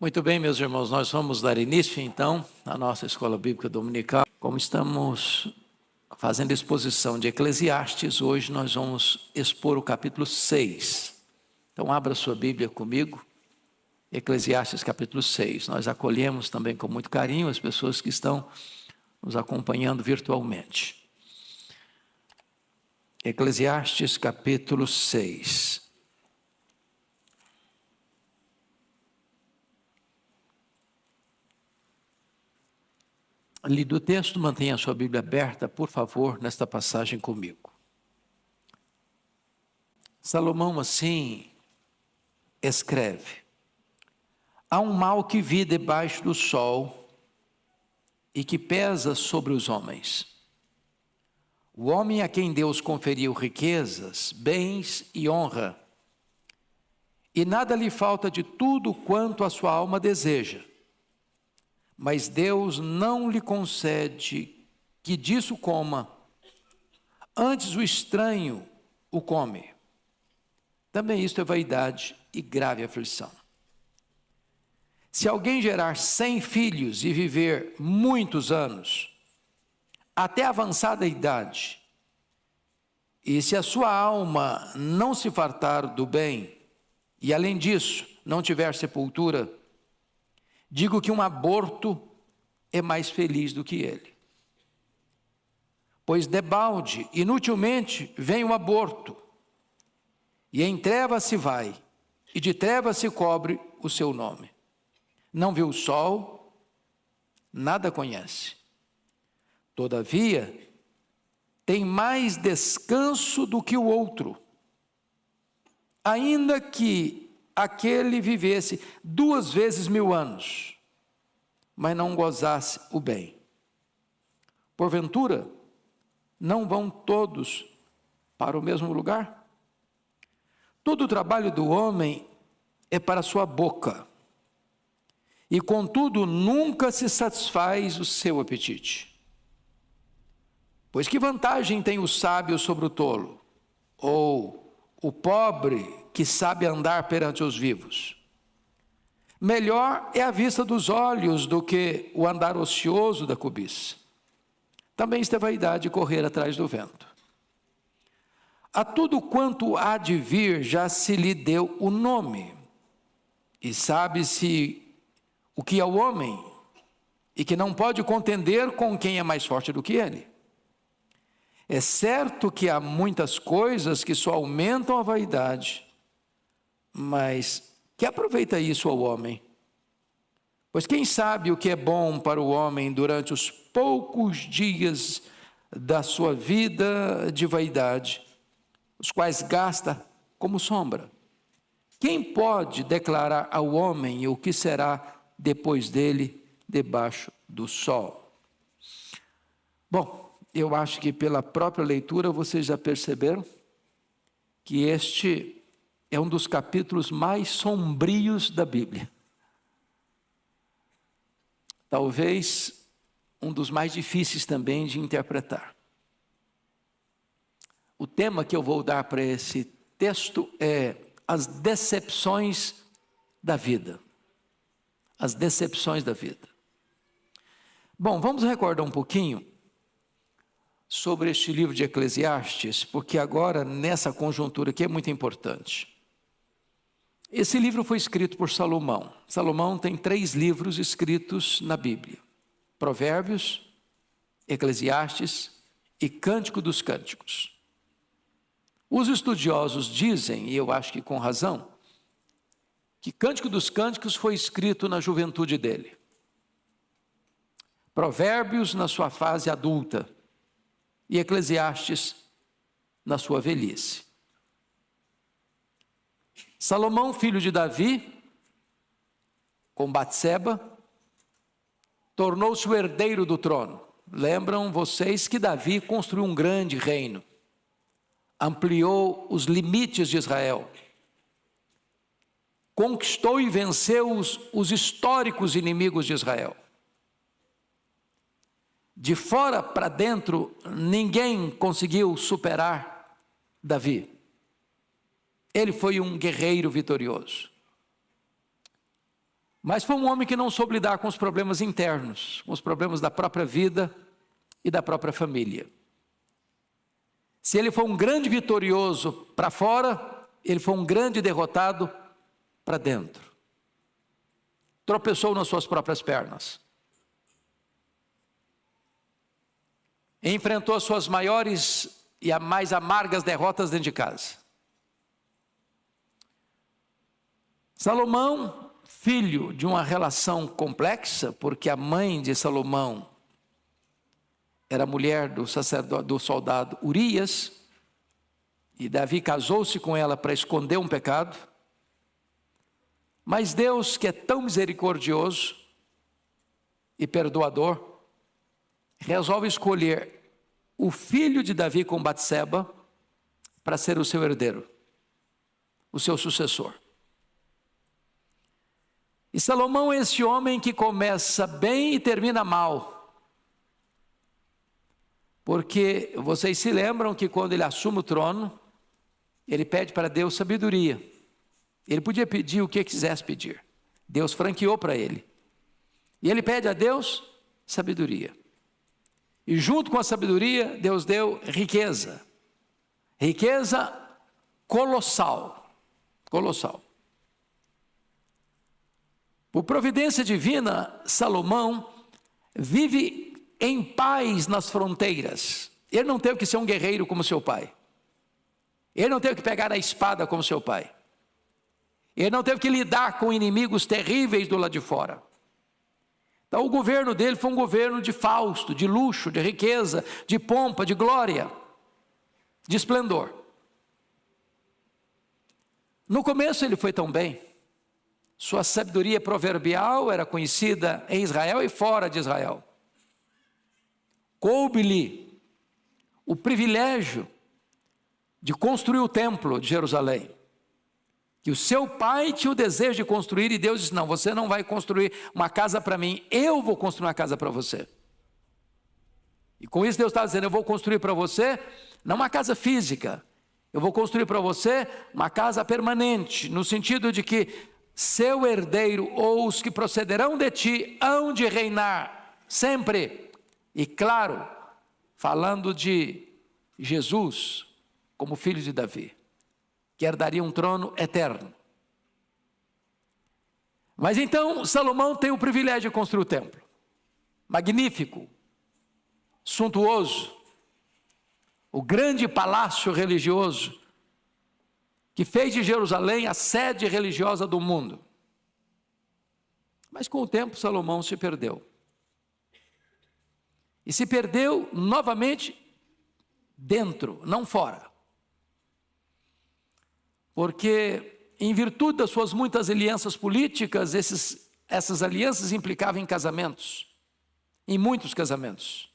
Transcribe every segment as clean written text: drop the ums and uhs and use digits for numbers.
Muito bem, meus irmãos, nós vamos dar início, então, à nossa Escola Bíblica Dominical. Como estamos fazendo exposição de Eclesiastes, hoje nós vamos expor o capítulo 6. Então, abra sua Bíblia comigo, Eclesiastes capítulo 6. Nós acolhemos também com muito carinho as pessoas que estão nos acompanhando virtualmente. Eclesiastes capítulo 6. Lido o texto, mantenha a sua Bíblia aberta, por favor, nesta passagem comigo. Salomão, assim, escreve: há um mal que vi debaixo do sol e que pesa sobre os homens. O homem a quem Deus conferiu riquezas, bens e honra, e nada lhe falta de tudo quanto a sua alma deseja. Mas Deus não lhe concede que disso coma, antes o estranho o come. Também isto é vaidade e grave aflição. Se alguém gerar 100 filhos e viver muitos anos, até avançada idade, e se a sua alma não se fartar do bem, e além disso não tiver sepultura, digo que um aborto é mais feliz do que ele. Pois debalde, inutilmente, vem o aborto, e em trevas se vai, e de trevas se cobre o seu nome. Não viu o sol, nada conhece. Todavia, tem mais descanso do que o outro, ainda que aquele vivesse 2 vezes 1000 anos, mas não gozasse o bem. Porventura, não vão todos para o mesmo lugar? Todo o trabalho do homem é para a sua boca, e contudo nunca se satisfaz o seu apetite. Pois que vantagem tem o sábio sobre o tolo, ou o pobre que sabe andar perante os vivos? Melhor é a vista dos olhos do que o andar ocioso da cobiça. Também isto é vaidade, correr atrás do vento. A tudo quanto há de vir já se lhe deu o nome, e sabe-se o que é o homem, e que não pode contender com quem é mais forte do que ele. É certo que há muitas coisas que só aumentam a vaidade, mas que aproveita isso ao homem? Pois quem sabe o que é bom para o homem durante os poucos dias da sua vida de vaidade, os quais gasta como sombra? Quem pode declarar ao homem o que será depois dele debaixo do sol? Bom, eu acho que pela própria leitura vocês já perceberam que este é um dos capítulos mais sombrios da Bíblia. Talvez um dos mais difíceis também de interpretar. O tema que eu vou dar para esse texto é as decepções da vida. As decepções da vida. Bom, vamos recordar um pouquinho sobre este livro de Eclesiastes, porque agora, nessa conjuntura aqui, é muito importante. Esse livro foi escrito por Salomão. Salomão tem 3 livros escritos na Bíblia: Provérbios, Eclesiastes e Cântico dos Cânticos. Os estudiosos dizem, e eu acho que com razão, que Cântico dos Cânticos foi escrito na juventude dele. Provérbios na sua fase adulta e Eclesiastes na sua velhice. Salomão, filho de Davi, com Batseba, tornou-se o herdeiro do trono. Lembram vocês que Davi construiu um grande reino, ampliou os limites de Israel, conquistou e venceu os históricos inimigos de Israel. De fora para dentro, ninguém conseguiu superar Davi. Ele foi um guerreiro vitorioso. Mas foi um homem que não soube lidar com os problemas internos, com os problemas da própria vida e da própria família. Se ele foi um grande vitorioso para fora, ele foi um grande derrotado para dentro. Tropeçou nas suas próprias pernas. Enfrentou as suas maiores e as mais amargas derrotas dentro de casa. Salomão, filho de uma relação complexa, porque a mãe de Salomão era mulher do sacerdote, do soldado Urias, e Davi casou-se com ela para esconder um pecado. Mas Deus, que é tão misericordioso e perdoador, resolve escolher o filho de Davi com Batseba para ser o seu herdeiro, o seu sucessor. E Salomão é esse homem que começa bem e termina mal. Porque vocês se lembram que quando ele assume o trono, ele pede para Deus sabedoria. Ele podia pedir o que quisesse pedir. Deus franqueou para ele. E ele pede a Deus sabedoria. E junto com a sabedoria, Deus deu riqueza. Riqueza colossal. Colossal. Por providência divina, Salomão vive em paz nas fronteiras. Ele não teve que ser um guerreiro como seu pai. Ele não teve que pegar a espada como seu pai. Ele não teve que lidar com inimigos terríveis do lado de fora. Então o governo dele foi um governo de fausto, de luxo, de riqueza, de pompa, de glória, de esplendor. No começo ele foi tão bem. Sua sabedoria proverbial era conhecida em Israel e fora de Israel. Coube-lhe o privilégio de construir o templo de Jerusalém. Que o seu pai tinha o desejo de construir e Deus disse, não, você não vai construir uma casa para mim, eu vou construir uma casa para você. E com isso Deus estava dizendo, eu vou construir para você, não uma casa física, eu vou construir para você uma casa permanente, no sentido de que seu herdeiro ou os que procederão de ti hão de reinar sempre. E claro, falando de Jesus como filho de Davi, que herdaria um trono eterno. Mas então Salomão tem o privilégio de construir o templo. Magnífico, suntuoso, o grande palácio religioso que fez de Jerusalém a sede religiosa do mundo. Mas com o tempo Salomão se perdeu. E se perdeu novamente dentro, não fora. Porque em virtude das suas muitas alianças políticas, essas alianças implicavam em casamentos, em muitos casamentos.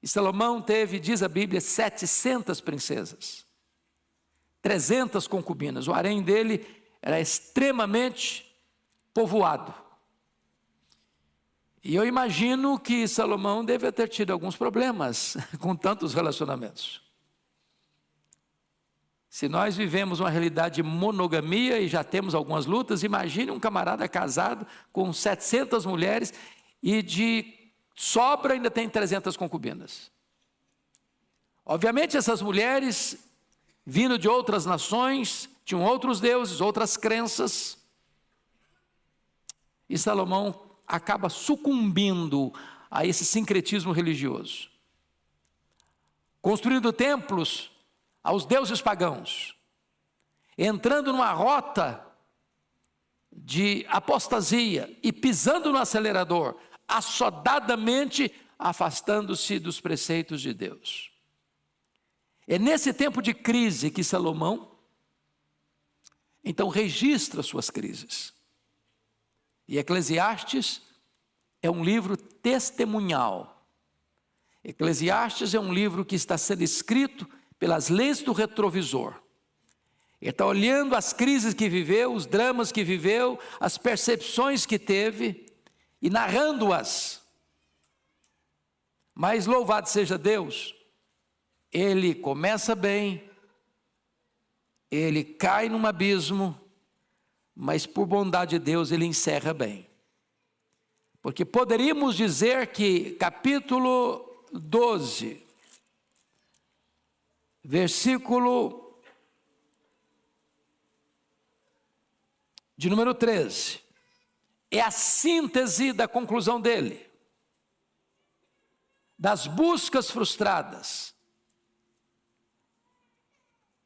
E Salomão teve, diz a Bíblia, 700 princesas. 300 concubinas, o harém dele era extremamente povoado. E eu imagino que Salomão deve ter tido alguns problemas com tantos relacionamentos. Se nós vivemos uma realidade de monogamia e já temos algumas lutas, imagine um camarada casado com 700 mulheres e de sobra ainda tem 300 concubinas. Obviamente essas mulheres vindo de outras nações, tinham outros deuses, outras crenças. E Salomão acaba sucumbindo a esse sincretismo religioso. Construindo templos aos deuses pagãos. Entrando numa rota de apostasia e pisando no acelerador, assodadamente afastando-se dos preceitos de Deus. É nesse tempo de crise que Salomão, então, registra suas crises. E Eclesiastes é um livro testemunhal. Eclesiastes é um livro que está sendo escrito pelas lentes do retrovisor. Ele está olhando as crises que viveu, os dramas que viveu, as percepções que teve e narrando-as. Mas louvado seja Deus, ele começa bem, ele cai num abismo, mas por bondade de Deus ele encerra bem. Porque poderíamos dizer que capítulo 12, versículo de número 13, é a síntese da conclusão dele, das buscas frustradas,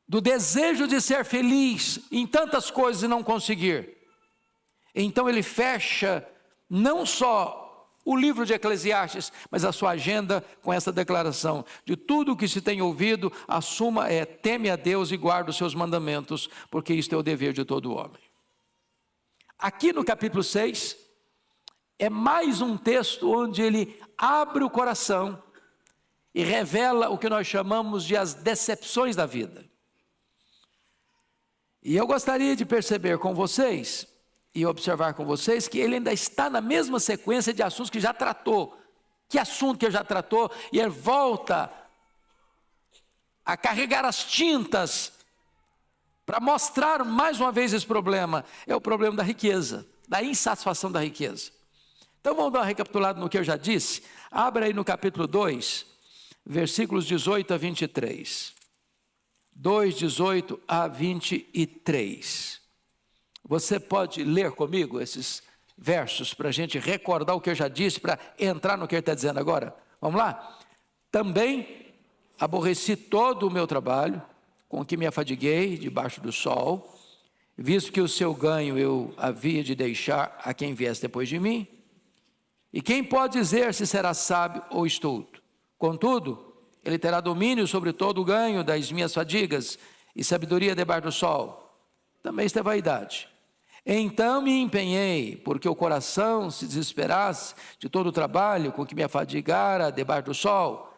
do desejo de ser feliz em tantas coisas e não conseguir. Então ele fecha não só o livro de Eclesiastes, mas a sua agenda com essa declaração: de tudo o que se tem ouvido, a suma é: teme a Deus e guarda os seus mandamentos, porque isto é o dever de todo homem. Aqui no capítulo 6, é mais um texto onde ele abre o coração e revela o que nós chamamos de as decepções da vida. E eu gostaria de perceber com vocês e observar com vocês que ele ainda está na mesma sequência de assuntos que já tratou. Que assunto que ele já tratou? E ele volta a carregar as tintas para mostrar mais uma vez esse problema. É o problema da riqueza, da insatisfação da riqueza. Então vamos dar uma recapitulada no que eu já disse. Abra aí no capítulo 2, versículos 18 a 23. 2, 18 a 23. Você pode ler comigo esses versos para a gente recordar o que eu já disse, para entrar no que ele está dizendo agora? Vamos lá? Também aborreci todo o meu trabalho, com que me afadiguei debaixo do sol, visto que o seu ganho eu havia de deixar a quem viesse depois de mim. E quem pode dizer se será sábio ou estulto? Contudo, ele terá domínio sobre todo o ganho das minhas fadigas e sabedoria debaixo do sol. Também isto é vaidade. Então me empenhei, porque o coração se desesperasse de todo o trabalho com que me afadigara debaixo do sol.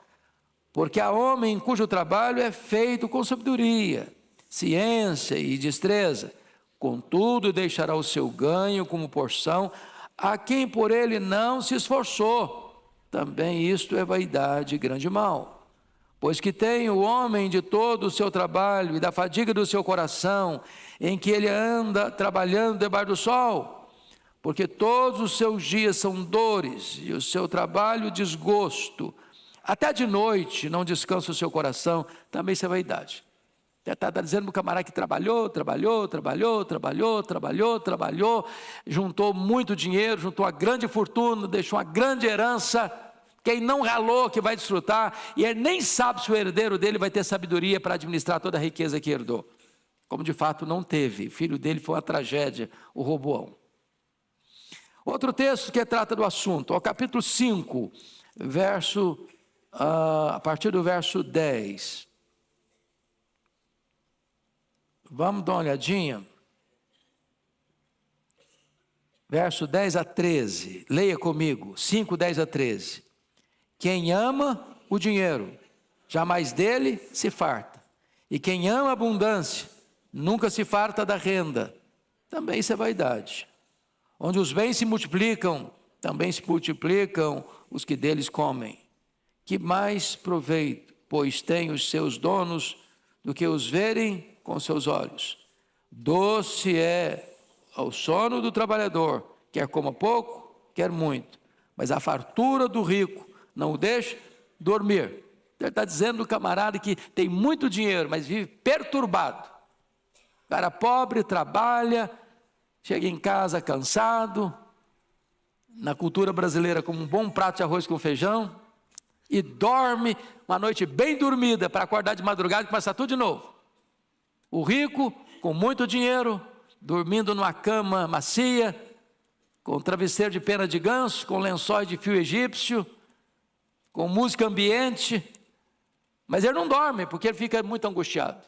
Porque há homem cujo trabalho é feito com sabedoria, ciência e destreza. Contudo, deixará o seu ganho como porção a quem por ele não se esforçou. Também isto é vaidade e grande mal. Pois que tem o homem de todo o seu trabalho e da fadiga do seu coração, em que ele anda trabalhando debaixo do sol, porque todos os seus dias são dores e o seu trabalho desgosto. Até de noite não descansa o seu coração. Também isso é vaidade. Está dizendo para o camarada que trabalhou, juntou muito dinheiro, juntou uma grande fortuna, deixou uma grande herança. Quem não ralou que vai desfrutar, e ele nem sabe se o herdeiro dele vai ter sabedoria para administrar toda a riqueza que herdou. Como de fato não teve. O filho dele foi uma tragédia, o Roboão. Outro texto que trata do assunto, ao capítulo 5, a partir do verso 10. Vamos dar uma olhadinha. Verso 10 a 13. Leia comigo. 5, 10 a 13. Quem ama o dinheiro, jamais dele se farta. E quem ama a abundância, nunca se farta da renda. Também isso é vaidade. Onde os bens se multiplicam, também se multiplicam os que deles comem. Que mais proveito, pois tem os seus donos, do que os verem com seus olhos. Doce é ao sono do trabalhador, quer coma pouco, quer muito. Mas a fartura do rico não o deixa dormir. Ele está dizendo o camarada que tem muito dinheiro, mas vive perturbado. O cara pobre, trabalha, chega em casa cansado, na cultura brasileira como um bom prato de arroz com feijão, e dorme uma noite bem dormida para acordar de madrugada e começar tudo de novo. O rico, com muito dinheiro, dormindo numa cama macia, com travesseiro de pena de ganso, com lençóis de fio egípcio, com música ambiente, mas ele não dorme, porque ele fica muito angustiado.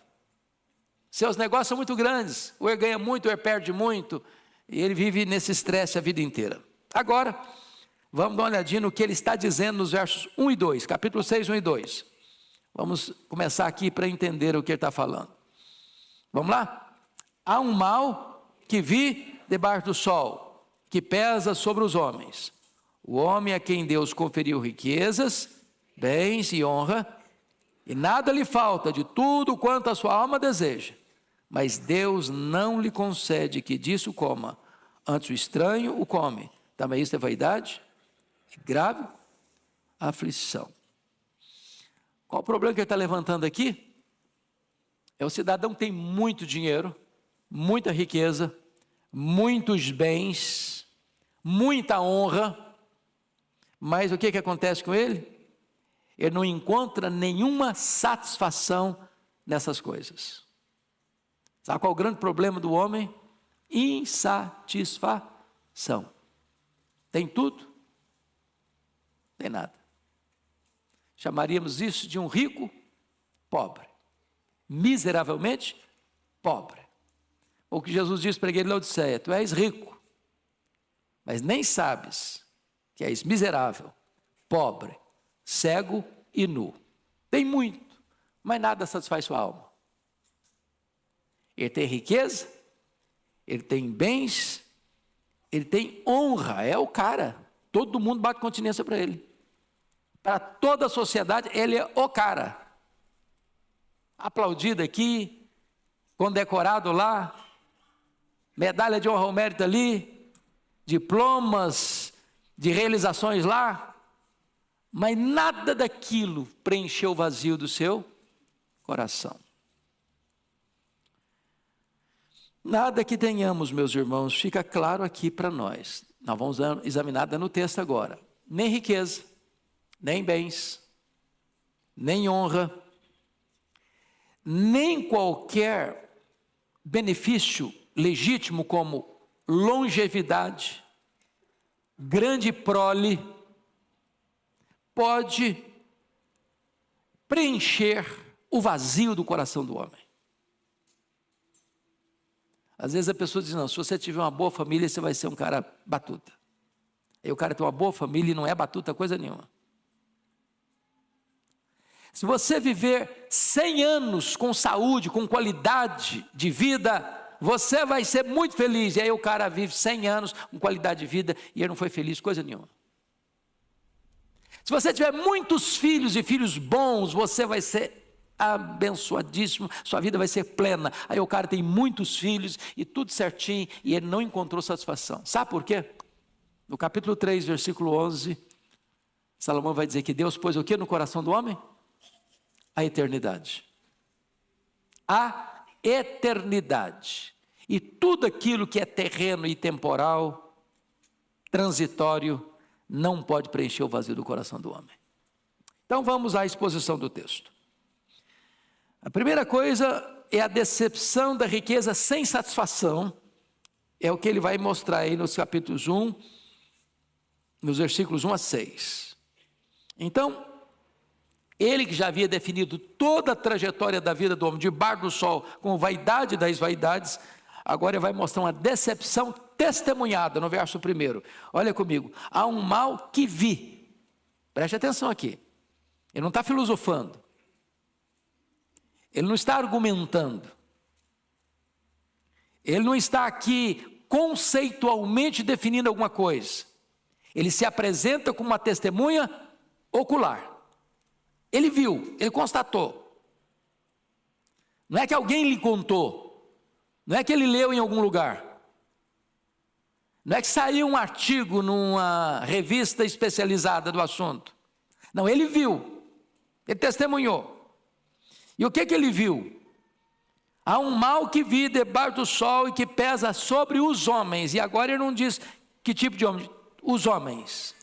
Seus negócios são muito grandes, ou ele ganha muito, ou ele perde muito, e ele vive nesse estresse a vida inteira. Agora, vamos dar uma olhadinha no que ele está dizendo nos versos 1 e 2, capítulo 6, 1 e 2. Vamos começar aqui para entender o que ele está falando. Vamos lá? Há um mal que vi debaixo do sol, que pesa sobre os homens. O homem a quem Deus conferiu riquezas, bens e honra, e nada lhe falta de tudo quanto a sua alma deseja. mas Deus não lhe concede que disso coma. Antes o estranho o come. Também isso é vaidade e grave aflição. Qual o problema que ele está levantando aqui? É o cidadão que tem muito dinheiro, muita riqueza, muitos bens, muita honra, mas o que acontece com ele? Ele não encontra nenhuma satisfação nessas coisas. Sabe qual é o grande problema do homem? Insatisfação. Tem tudo, tem nada. Chamaríamos isso de um rico pobre, miseravelmente pobre. O que Jesus disse para ele em Laodiceia: tu és rico, mas nem sabes que és miserável, pobre, cego e nu. Tem muito, mas nada satisfaz sua alma. Ele tem riqueza, ele tem bens, ele tem honra, é o cara. Todo mundo bate continência para ele. Para toda a sociedade, ele é o cara. Aplaudido aqui, condecorado lá, medalha de honra ao mérito ali, diplomas de realizações lá, mas nada daquilo preencheu o vazio do seu coração. Nada que tenhamos, meus irmãos, fica claro aqui para nós. Nós vamos examinar no texto agora. Nem riqueza, nem bens, nem honra, nem qualquer benefício legítimo como longevidade, grande prole, pode preencher o vazio do coração do homem. Às vezes a pessoa diz: não, se você tiver uma boa família, você vai ser um cara batuta. Aí o cara tem uma boa família e não é batuta coisa nenhuma. Se você viver 100 anos com saúde, com qualidade de vida, você vai ser muito feliz. E aí o cara vive 100 anos com qualidade de vida e ele não foi feliz coisa nenhuma. Se você tiver muitos filhos e filhos bons, você vai ser abençoadíssimo, sua vida vai ser plena. Aí o cara tem muitos filhos e tudo certinho e ele não encontrou satisfação. Sabe por quê? No capítulo 3, versículo 11, Salomão vai dizer que Deus pôs o que no coração do homem? A eternidade. A eternidade. E tudo aquilo que é terreno e temporal, transitório, não pode preencher o vazio do coração do homem. Então vamos à exposição do texto. A primeira coisa é a decepção da riqueza sem satisfação. É o que ele vai mostrar aí nos capítulos 1, nos versículos 1 a 6. Então, ele que já havia definido toda a trajetória da vida do homem, debaixo do sol, com vaidade das vaidades, agora ele vai mostrar uma decepção testemunhada no verso 1. Olha comigo: há um mal que vi. Preste atenção aqui. Ele não está filosofando. Ele não está argumentando. Ele não está aqui conceitualmente definindo alguma coisa. Ele se apresenta como uma testemunha ocular. Ele viu, ele constatou. Não é que alguém lhe contou. Não é que ele leu em algum lugar. Não é que saiu um artigo numa revista especializada do assunto. Não, ele viu. Ele testemunhou. E o que ele viu? Há um mal que vi debaixo do sol e que pesa sobre os homens. E agora ele não diz que tipo de homem. Os homens.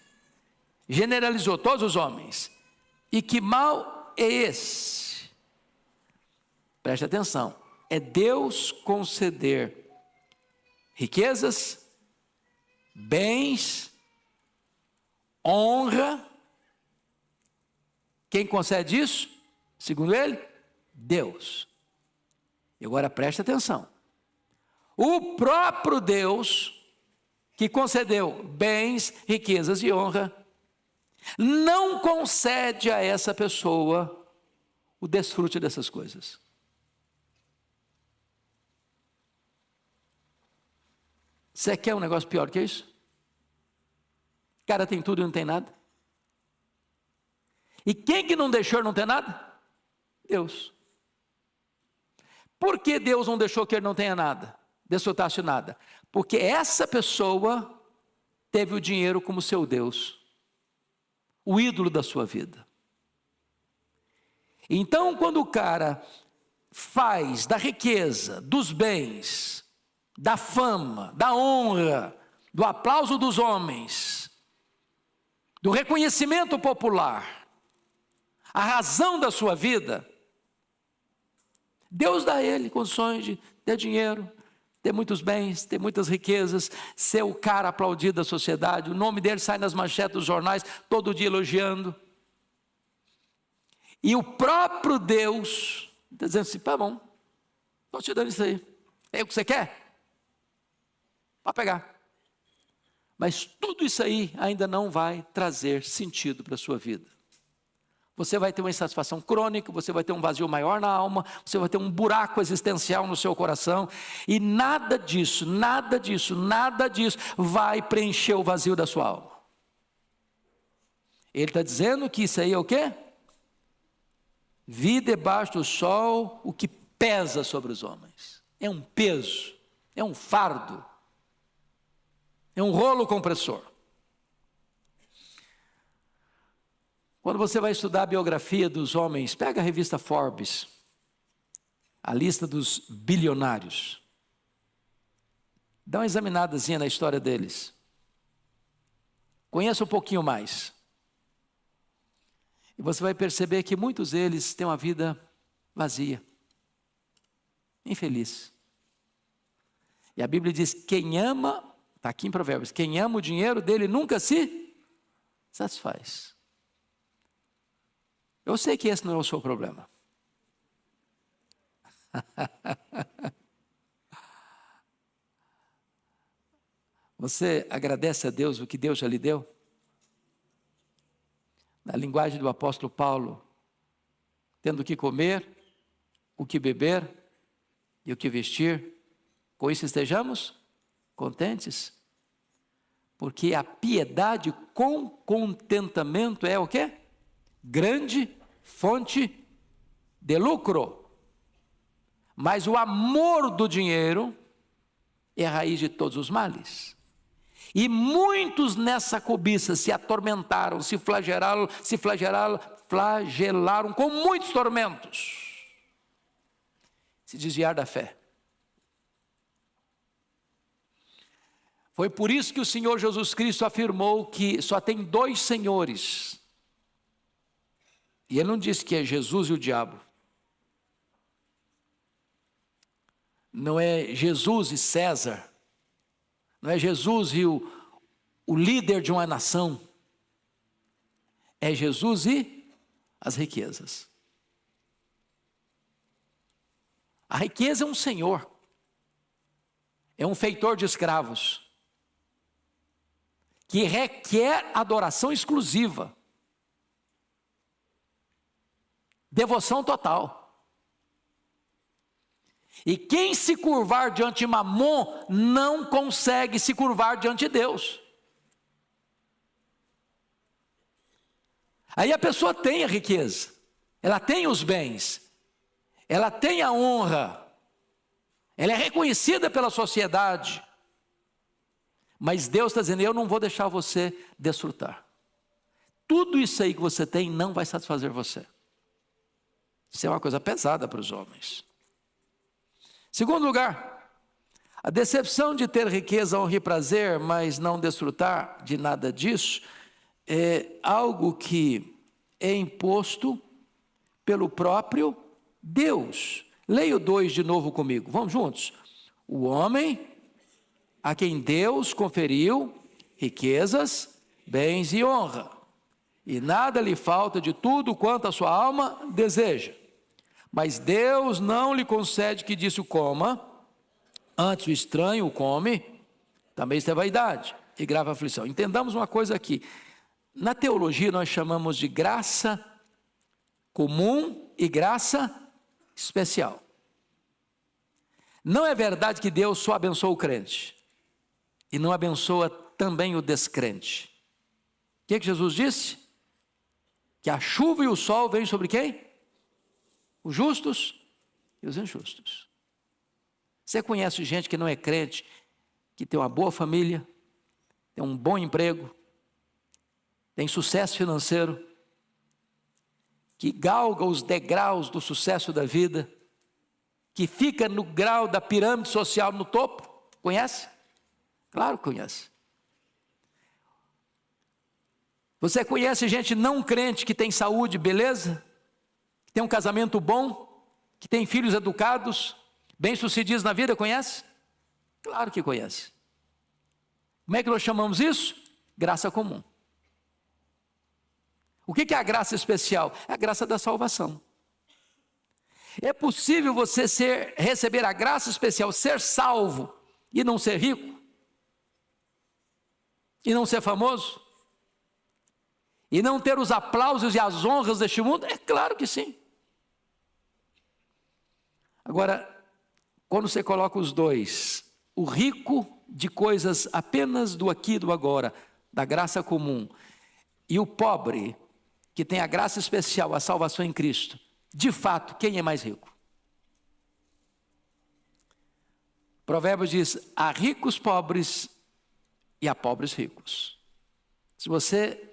Generalizou todos os homens. E que mal é esse? Preste atenção. É Deus conceder riquezas, bens, honra. Quem concede isso? Segundo ele, Deus. E agora preste atenção. O próprio Deus, que concedeu bens, riquezas e honra, não concede a essa pessoa o desfrute dessas coisas. Você quer um negócio pior que isso? O cara tem tudo e não tem nada. E quem que não deixou não ter nada? Deus. Por que Deus não deixou que ele não tenha nada, desfrutasse nada? Porque essa pessoa teve o dinheiro como seu Deus, o ídolo da sua vida. Então, quando o cara faz da riqueza, dos bens, da fama, da honra, do aplauso dos homens, do reconhecimento popular, a razão da sua vida, Deus dá a ele condições de ter dinheiro, ter muitos bens, ter muitas riquezas, ser o cara aplaudido da sociedade, o nome dele sai nas manchetes dos jornais, todo dia elogiando. E o próprio Deus está dizendo assim: tá bom, estou te dando isso aí, é o que você quer? Pode pegar. Mas tudo isso aí ainda não vai trazer sentido para a sua vida. Você vai ter uma insatisfação crônica, você vai ter um vazio maior na alma, você vai ter um buraco existencial no seu coração, e nada disso vai preencher o vazio da sua alma. Ele está dizendo que isso aí é o quê? Vi debaixo do sol o que pesa sobre os homens. É um peso, é um fardo, é um rolo compressor. Quando você vai estudar a biografia dos homens, pega a revista Forbes, a lista dos bilionários. Dá uma examinadazinha na história deles. Conheça um pouquinho mais. E você vai perceber que muitos deles têm uma vida vazia, infeliz. E a Bíblia diz: quem ama, está aqui em Provérbios, quem ama o dinheiro dele nunca se satisfaz. Eu sei que esse não é o seu problema. Você agradece a Deus o que Deus já lhe deu? Na linguagem do apóstolo Paulo, tendo o que comer, o que beber e o que vestir, com isso estejamos contentes. Porque a piedade com contentamento é o quê? Grande fonte de lucro. Mas o amor do dinheiro é a raiz de todos os males. E muitos nessa cobiça se atormentaram, se flagelaram com muitos tormentos. Se desviar da fé. Foi por isso que o Senhor Jesus Cristo afirmou que só tem dois senhores. E ele não disse que é Jesus e o diabo. Não é Jesus e César. Não é Jesus e o líder de uma nação. É Jesus e as riquezas. A riqueza é um senhor. É um feitor de escravos. Que requer adoração exclusiva. Devoção total. E quem se curvar diante de Mamon não consegue se curvar diante de Deus. Aí a pessoa tem a riqueza, ela tem os bens, ela tem a honra, ela é reconhecida pela sociedade. Mas Deus está dizendo: eu não vou deixar você desfrutar. Tudo isso aí que você tem não vai satisfazer você. Isso é uma coisa pesada para os homens. Segundo lugar, a decepção de ter riqueza, honra e prazer, mas não desfrutar de nada disso, é algo que é imposto pelo próprio Deus. Leia o 2 de novo comigo, vamos juntos. O homem a quem Deus conferiu riquezas, bens e honra, e nada lhe falta de tudo quanto a sua alma deseja. Mas Deus não lhe concede que disso coma, antes o estranho o come, também isso é vaidade e grave aflição. Entendamos uma coisa aqui, na teologia nós chamamos de graça comum e graça especial. Não é verdade que Deus só abençoa o crente, e não abençoa também o descrente. O que Jesus disse? Que a chuva e o sol vêm sobre quem? Os justos e os injustos. Você conhece gente que não é crente, que tem uma boa família, tem um bom emprego, tem sucesso financeiro, que galga os degraus do sucesso da vida, que fica no grau da pirâmide social no topo? Conhece? Claro que conhece. Você conhece gente não crente que tem saúde, beleza? Que tem um casamento bom, que tem filhos educados, bem-sucedidos na vida, conhece? Claro que conhece. Como é que nós chamamos isso? Graça comum. O que é a graça especial? É a graça da salvação. É possível você receber a graça especial, ser salvo e não ser rico? E não ser famoso? E não ter os aplausos e as honras deste mundo? É claro que sim. Agora, quando você coloca os dois, o rico de coisas apenas do aqui e do agora, da graça comum, e o pobre, que tem a graça especial, a salvação em Cristo, de fato, quem é mais rico? Provérbios diz: há ricos pobres e há pobres ricos. Se você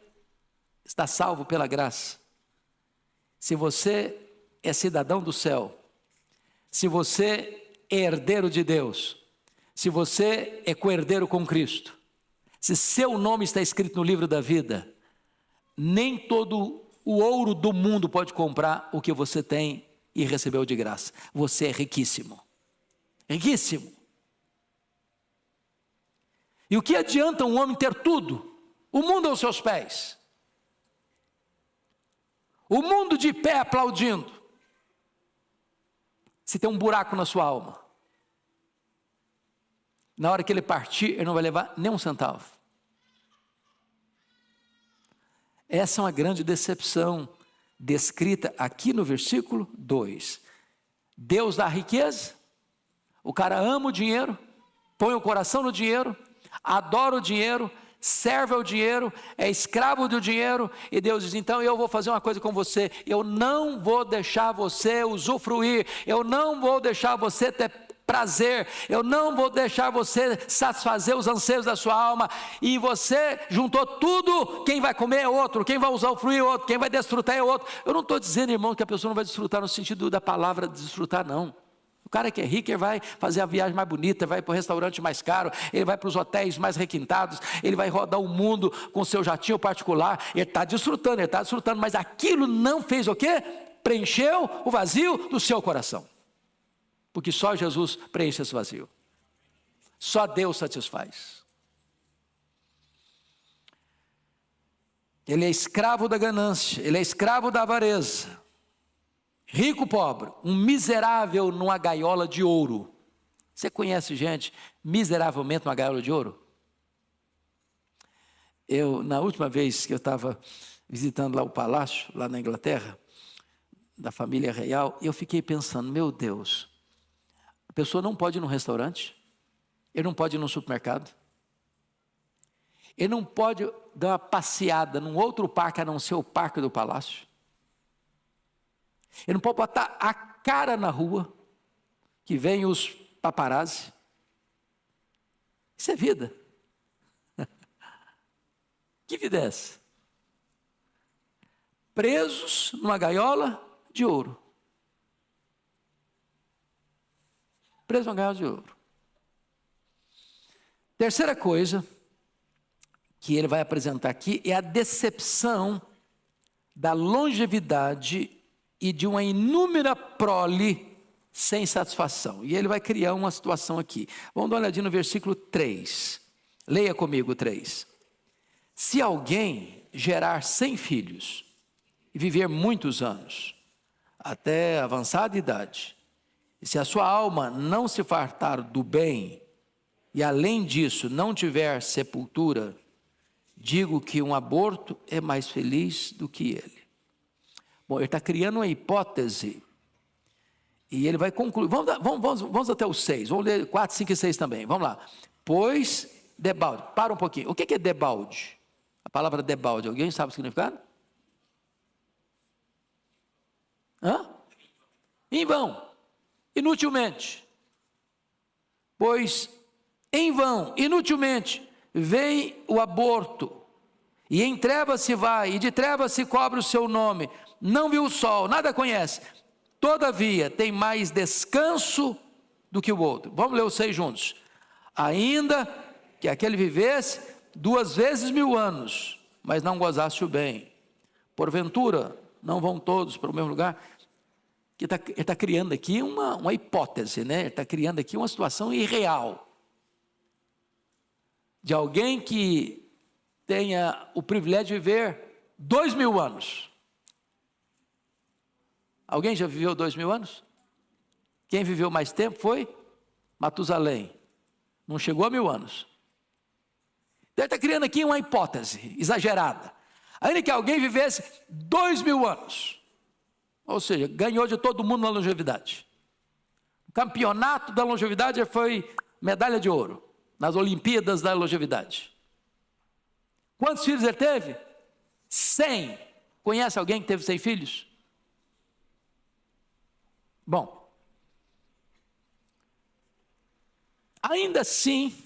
está salvo pela graça, se você é cidadão do céu, se você é herdeiro de Deus, se você é co-herdeiro com Cristo, se seu nome está escrito no livro da vida, nem todo o ouro do mundo pode comprar o que você tem e recebeu de graça. Você é riquíssimo. Riquíssimo. E o que adianta um homem ter tudo? O mundo aos seus pés. O mundo de pé aplaudindo. Se tem um buraco na sua alma. Na hora que ele partir, ele não vai levar nem um centavo. Essa é uma grande decepção, descrita aqui no versículo 2. Deus dá riqueza, o cara ama o dinheiro, põe o coração no dinheiro, adora o dinheiro, serve ao dinheiro, é escravo do dinheiro, e Deus diz: então eu vou fazer uma coisa com você, eu não vou deixar você usufruir, eu não vou deixar você ter prazer, eu não vou deixar você satisfazer os anseios da sua alma, e você juntou tudo, quem vai comer é outro, quem vai usufruir é outro, quem vai desfrutar é outro. Eu não estou dizendo, irmão, que a pessoa não vai desfrutar no sentido da palavra desfrutar, não. O cara que é rico, ele vai fazer a viagem mais bonita, vai para o restaurante mais caro, ele vai para os hotéis mais requintados, ele vai rodar o mundo com seu jatinho particular, ele está desfrutando, mas aquilo não fez o quê? Preencheu o vazio do seu coração. Porque só Jesus preenche esse vazio. Só Deus satisfaz. Ele é escravo da ganância, ele é escravo da avareza. Rico, pobre, um miserável numa gaiola de ouro. Você conhece gente miseravelmente numa gaiola de ouro? Na última vez que eu estava visitando lá o palácio, lá na Inglaterra, da família real, eu fiquei pensando, meu Deus, a pessoa não pode ir num restaurante, ele não pode ir num supermercado, ele não pode dar uma passeada num outro parque a não ser o parque do palácio. Ele não pode botar a cara na rua, que vem os paparazzi. Isso é vida. Que vida é essa? Presos numa gaiola de ouro. Presos numa gaiola de ouro. Terceira coisa que ele vai apresentar aqui é a decepção da longevidade e de uma inúmera prole sem satisfação. E ele vai criar uma situação aqui. Vamos dar uma olhadinha no versículo 3. Leia comigo 3. Se alguém gerar 100 filhos e viver muitos anos, até avançada idade, e se a sua alma não se fartar do bem, e além disso não tiver sepultura, digo que um aborto é mais feliz do que ele. Bom, ele está criando uma hipótese, e ele vai concluir. Vamos até o 6, vamos ler 4, 5 e 6 também, vamos lá. Pois, debalde, para um pouquinho, o que é debalde? A palavra debalde, alguém sabe o significado? Em vão, inutilmente. Pois em vão, inutilmente, vem o aborto, e em trevas se vai, e de trevas se cobre o seu nome, não viu o sol, nada conhece, todavia tem mais descanso do que o outro. Vamos ler os 6 juntos. Ainda que aquele vivesse 2 vezes 1000 anos, mas não gozasse o bem, porventura não vão todos para o mesmo lugar? Que ele está criando aqui uma hipótese, né? Ele está criando aqui uma situação irreal, de alguém que tenha o privilégio de viver 2000 anos. Alguém já viveu 2000 anos? Quem viveu mais tempo foi Matusalém, não chegou a 1000 anos. Então ele está criando aqui uma hipótese exagerada, ainda que alguém vivesse 2000 anos, ou seja, ganhou de todo mundo na longevidade. O campeonato da longevidade foi medalha de ouro, nas Olimpíadas da longevidade. Quantos filhos ele teve? 100. Conhece alguém que teve 100 filhos? Bom, ainda assim,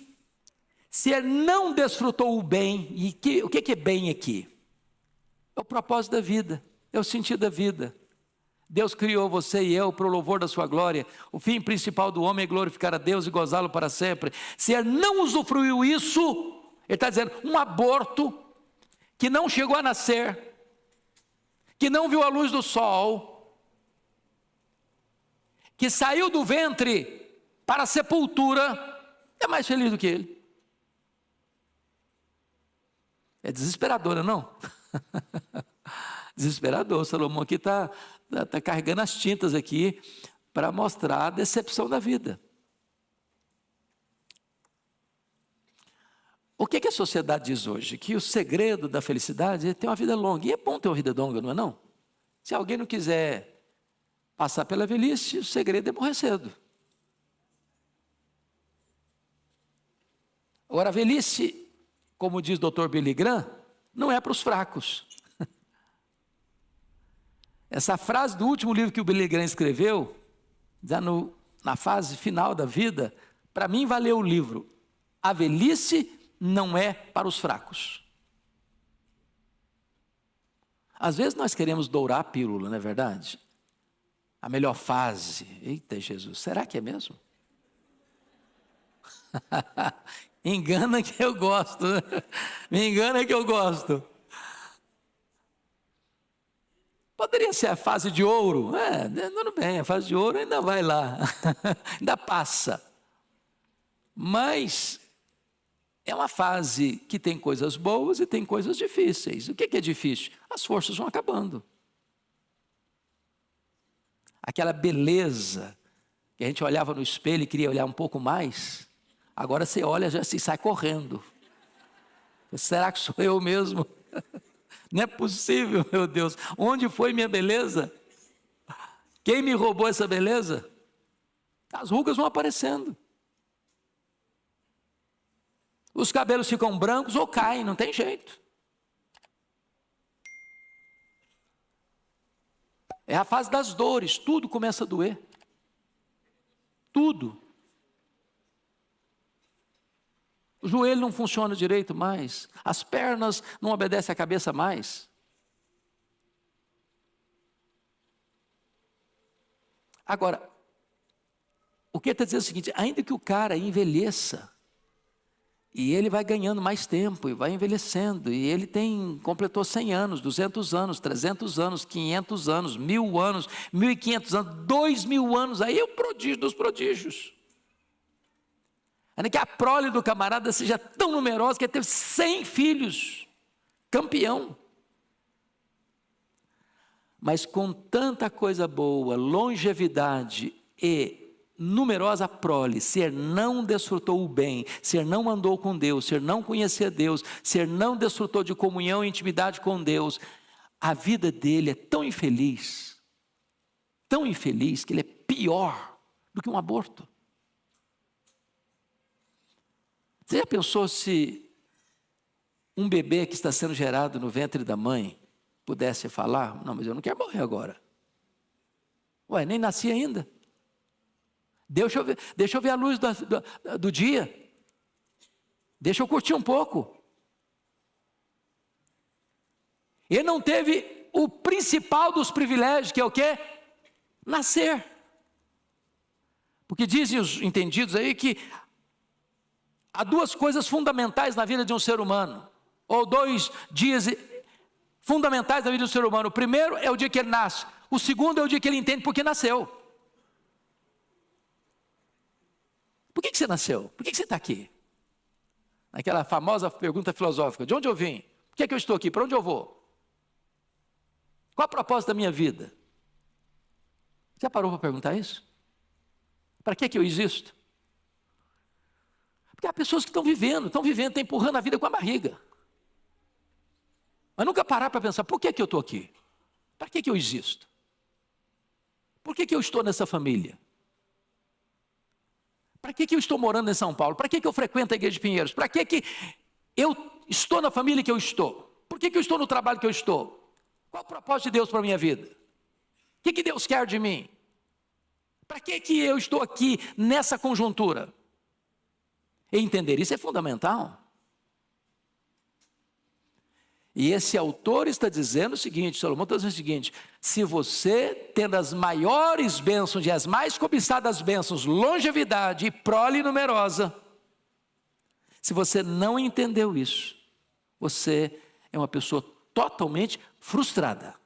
se ele não desfrutou o bem, e o que é bem aqui? É o propósito da vida, é o sentido da vida. Deus criou você e eu para o louvor da sua glória. O fim principal do homem é glorificar a Deus e gozá-lo para sempre. Se ele não usufruiu isso, ele está dizendo, um aborto que não chegou a nascer, que não viu a luz do sol, que saiu do ventre para a sepultura, é mais feliz do que ele. É desesperador, não? Desesperador. Salomão aqui está carregando as tintas aqui para mostrar a decepção da vida. O que a sociedade diz hoje? Que o segredo da felicidade é ter uma vida longa. E é bom ter uma vida longa, não é não? Se alguém não quiser passar pela velhice, o segredo é morrer cedo. Agora, a velhice, como diz o Dr. Billy Graham, não é para os fracos. Essa frase do último livro que o Billy Graham escreveu, já na fase final da vida, para mim valeu o livro. A velhice não é para os fracos. Às vezes nós queremos dourar a pílula, não é verdade? A melhor fase. Eita Jesus, será que é mesmo? Engana que eu gosto, né? Me engana que eu gosto. Poderia ser a fase de ouro. Tudo bem, a fase de ouro ainda vai lá. Ainda passa. Mas é uma fase que tem coisas boas e tem coisas difíceis. O que é difícil? As forças vão acabando. Aquela beleza que a gente olhava no espelho e queria olhar um pouco mais, agora você olha já se sai correndo. Será que sou eu mesmo? Não é possível, meu Deus. Onde foi minha beleza? Quem me roubou essa beleza? As rugas vão aparecendo. Os cabelos ficam brancos ou caem, não tem jeito. É a fase das dores, tudo começa a doer. Tudo. O joelho não funciona direito mais, as pernas não obedecem à cabeça mais. Agora, o que ele está dizendo é o seguinte, ainda que o cara envelheça, e ele vai ganhando mais tempo, e vai envelhecendo, e ele completou 100 anos, 200 anos, 300 anos, 500 anos, 1000 anos, 1500 anos, 2000 anos, aí é o prodígio dos prodígios. Ainda que a prole do camarada seja tão numerosa que ele teve 100 filhos, campeão. Mas com tanta coisa boa, longevidade e numerosa prole, se ele não desfrutou o bem, se ele não andou com Deus, se ele não conhecia Deus, se ele não desfrutou de comunhão e intimidade com Deus, a vida dele é tão infeliz que ele é pior do que um aborto. Você já pensou se um bebê que está sendo gerado no ventre da mãe pudesse falar, não, mas eu não quero morrer agora. Ué, nem nasci ainda. deixa eu ver a luz do dia. Deixa eu curtir um pouco. Ele não teve o principal dos privilégios, que é o quê? Nascer. Porque dizem os entendidos aí que há duas coisas fundamentais na vida de um ser humano, ou 2 dias fundamentais na vida do ser humano. O primeiro é o dia que ele nasce, o segundo é o dia que ele entende por que nasceu. Por que você nasceu? Por que você está aqui? Aquela famosa pergunta filosófica: de onde eu vim? Por que eu estou aqui? Para onde eu vou? Qual a propósito da minha vida? Já parou para perguntar isso? Para que eu existo? Porque há pessoas que estão vivendo, estão empurrando a vida com a barriga. Mas nunca parar para pensar: por que eu estou aqui? Para que eu existo? Por que eu estou nessa família? Para que eu estou morando em São Paulo? Para que eu frequento a igreja de Pinheiros? Para que eu estou na família que eu estou? Por que eu estou no trabalho que eu estou? Qual o propósito de Deus para a minha vida? O que Deus quer de mim? Para que eu estou aqui nessa conjuntura? E entender isso é fundamental. E esse autor está dizendo o seguinte, Salomão está dizendo o seguinte: se você, tendo as maiores bênçãos e as mais cobiçadas bênçãos, longevidade e prole numerosa, se você não entendeu isso, você é uma pessoa totalmente frustrada.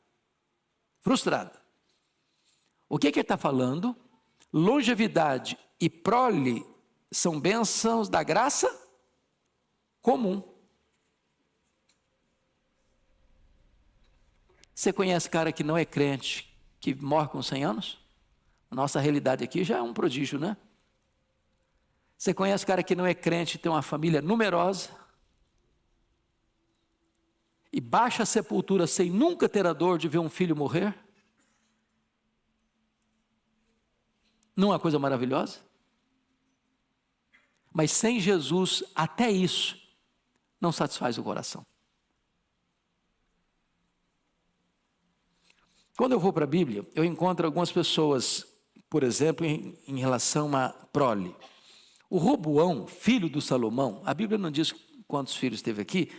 Frustrada. O que ele está falando? Longevidade e prole são bênçãos da graça comum. Você conhece cara que não é crente, que morre com 100 anos? A nossa realidade aqui já é um prodígio, né? Você conhece cara que não é crente, tem uma família numerosa, e baixa a sepultura sem nunca ter a dor de ver um filho morrer? Não é uma coisa maravilhosa? Mas sem Jesus, até isso não satisfaz o coração. Quando eu vou para a Bíblia, eu encontro algumas pessoas, por exemplo, em relação a prole. O Roboão, filho do Salomão, a Bíblia não diz quantos filhos teve aqui,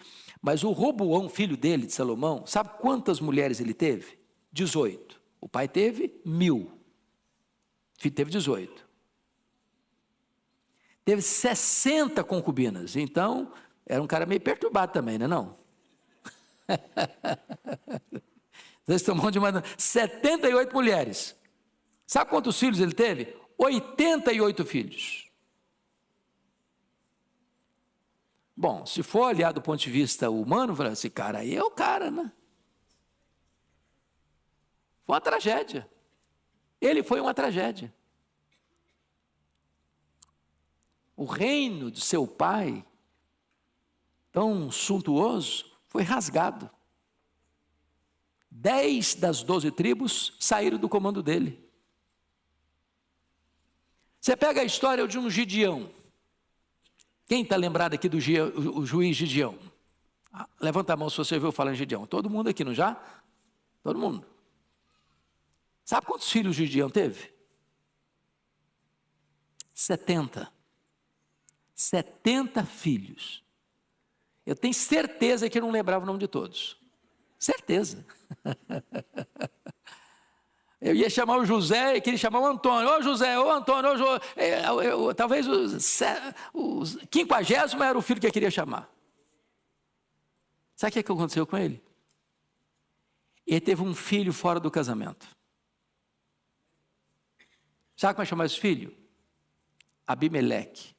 mas o Roboão, filho dele, de Salomão, sabe quantas mulheres ele teve? 18. O pai teve 1000. O filho teve 18. Teve 60 concubinas, então era um cara meio perturbado também, não é não? Vocês estão falando de 78 mulheres. Sabe quantos filhos ele teve? 88 filhos. Bom, se for olhar do ponto de vista humano, esse cara aí é o cara, né? Foi uma tragédia. Ele foi uma tragédia. O reino de seu pai, tão suntuoso, foi rasgado. 10 das 12 tribos saíram do comando dele. Você pega a história de um Gideão. Quem está lembrado aqui do o juiz Gideão? Levanta a mão se você ouviu falar em Gideão. Todo mundo aqui, não já? Todo mundo. Sabe quantos filhos Gideão teve? 70. 70 filhos. Eu tenho certeza que eu não lembrava o nome de todos. Certeza. Eu ia chamar o José e queria chamar o Antônio. Ô José, ô Antônio, talvez o 50º era o filho que eu queria chamar. Sabe o que aconteceu com ele? Ele teve um filho fora do casamento. Sabe como é chamar esse filho? Abimeleque.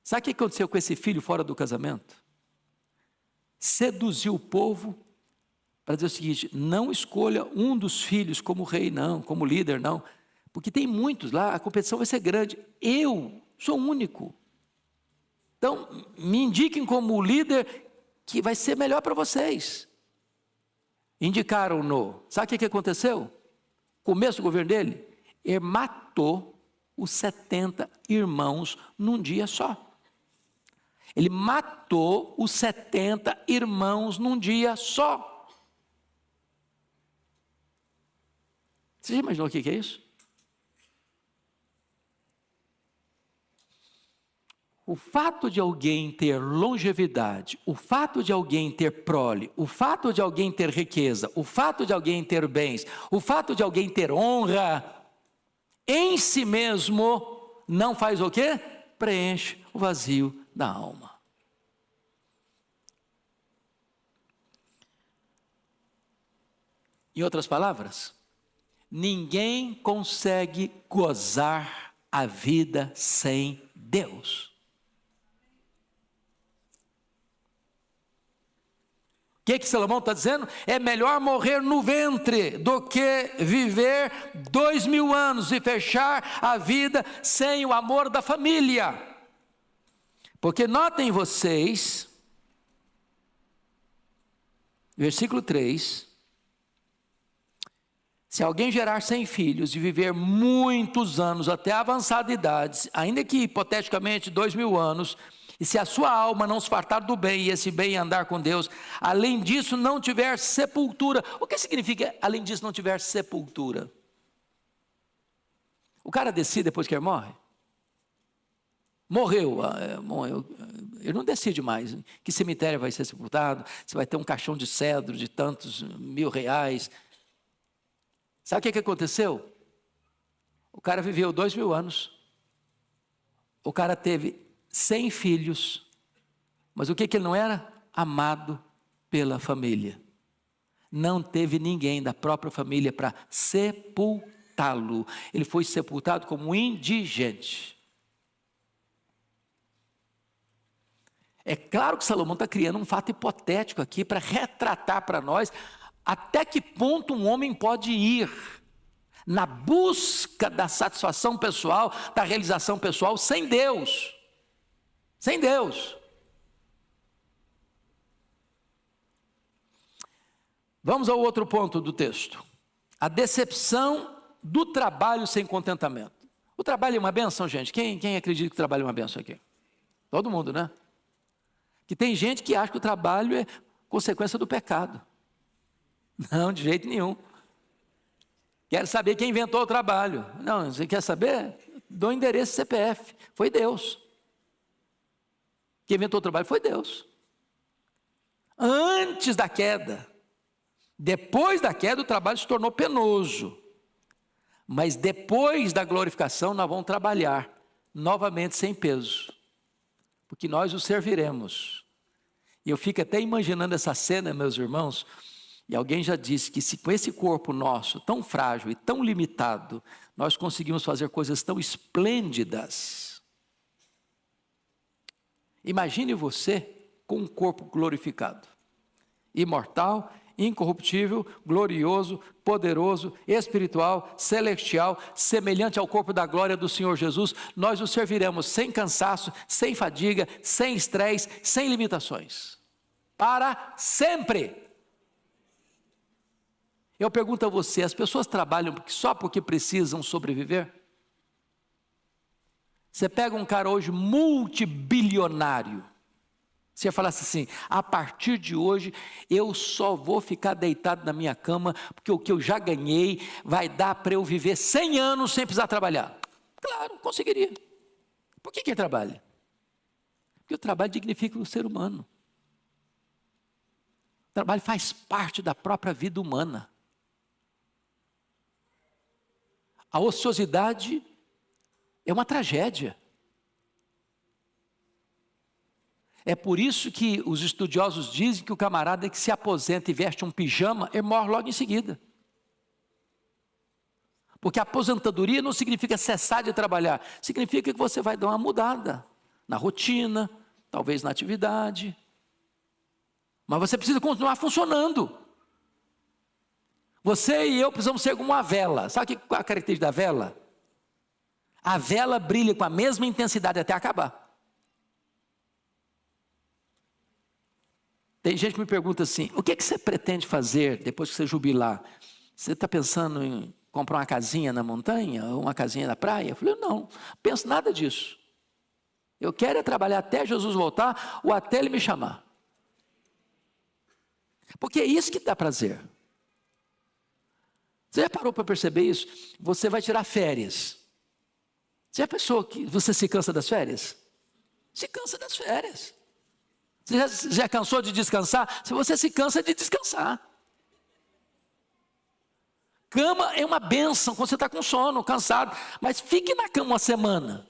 Sabe o que aconteceu com esse filho fora do casamento? Seduziu o povo para dizer o seguinte: não escolha um dos filhos como rei, não, como líder, não, porque tem muitos lá, a competição vai ser grande. Eu sou o único. Então, me indiquem como líder que vai ser melhor para vocês. Indicaram-no. Sabe o que aconteceu? Começo do governo dele, ele matou os 70 irmãos num dia só. Ele matou os 70 irmãos num dia só. Você já imaginou o que é isso? O fato de alguém ter longevidade, o fato de alguém ter prole, o fato de alguém ter riqueza, o fato de alguém ter bens, o fato de alguém ter honra, em si mesmo, não faz o quê? Preenche o vazio da alma. Em outras palavras, ninguém consegue gozar a vida sem Deus. O que Salomão está dizendo? É melhor morrer no ventre do que viver 2000 anos e fechar a vida sem o amor da família. Porque notem vocês, versículo 3, se alguém gerar 100 filhos e viver muitos anos até a avançada idade, ainda que hipoteticamente 2000 anos, e se a sua alma não se fartar do bem, e esse bem andar com Deus, além disso não tiver sepultura. O que significa além disso não tiver sepultura? O cara decide depois que ele morre? Morreu, ele não decide mais que cemitério vai ser sepultado, se vai ter um caixão de cedro de tantos R$1000. Sabe o que aconteceu? O cara viveu 2000 anos, o cara teve 100 filhos, mas o que ele não era? Amado pela família. Não teve ninguém da própria família para sepultá-lo. Ele foi sepultado como indigente. É claro que Salomão está criando um fato hipotético aqui para retratar para nós até que ponto um homem pode ir na busca da satisfação pessoal, da realização pessoal sem Deus. Sem Deus. Vamos ao outro ponto do texto. A decepção do trabalho sem contentamento. O trabalho é uma bênção, gente? Quem acredita que o trabalho é uma bênção aqui? Todo mundo, né? Que tem gente que acha que o trabalho é consequência do pecado. Não, de jeito nenhum. Quero saber quem inventou o trabalho. Não, você quer saber? Dou o endereço CPF. Foi Deus. Quem inventou o trabalho foi Deus. Antes da queda. Depois da queda o trabalho se tornou penoso. Mas depois da glorificação nós vamos trabalhar novamente sem peso. Porque nós o serviremos. E eu fico até imaginando essa cena, meus irmãos. E alguém já disse que se com esse corpo nosso, tão frágil e tão limitado, nós conseguimos fazer coisas tão esplêndidas. Imagine você com um corpo glorificado, imortal, incorruptível, glorioso, poderoso, espiritual, celestial, semelhante ao corpo da glória do Senhor Jesus. Nós o serviremos sem cansaço, sem fadiga, sem estresse, sem limitações, para sempre. Eu pergunto a você, as pessoas trabalham só porque precisam sobreviver? Você pega um cara hoje multibilionário, você falasse assim, a partir de hoje eu só vou ficar deitado na minha cama, porque o que eu já ganhei vai dar para eu viver 100 anos sem precisar trabalhar. Claro, conseguiria. Por que ele trabalha? Porque o trabalho dignifica o ser humano. O trabalho faz parte da própria vida humana. A ociosidade é uma tragédia. É por isso que os estudiosos dizem que o camarada que se aposenta e veste um pijama, ele morre logo em seguida. Porque a aposentadoria não significa cessar de trabalhar, significa que você vai dar uma mudada na rotina, talvez na atividade. Mas você precisa continuar funcionando. Você e eu precisamos ser como uma vela. Sabe qual é a característica da vela? A vela brilha com a mesma intensidade até acabar. Tem gente que me pergunta assim, o que você pretende fazer depois que você jubilar? Você está pensando em comprar uma casinha na montanha ou uma casinha na praia? Eu falei, não penso nada disso. Eu quero é trabalhar até Jesus voltar ou até Ele me chamar. Porque é isso que dá prazer. Você já parou para perceber isso? Você vai tirar férias. Você já pensou que você se cansa das férias? Se cansa das férias. Você já cansou de descansar? Se você se cansa de descansar. Cama é uma bênção quando você está com sono, cansado. Mas fique na cama uma semana.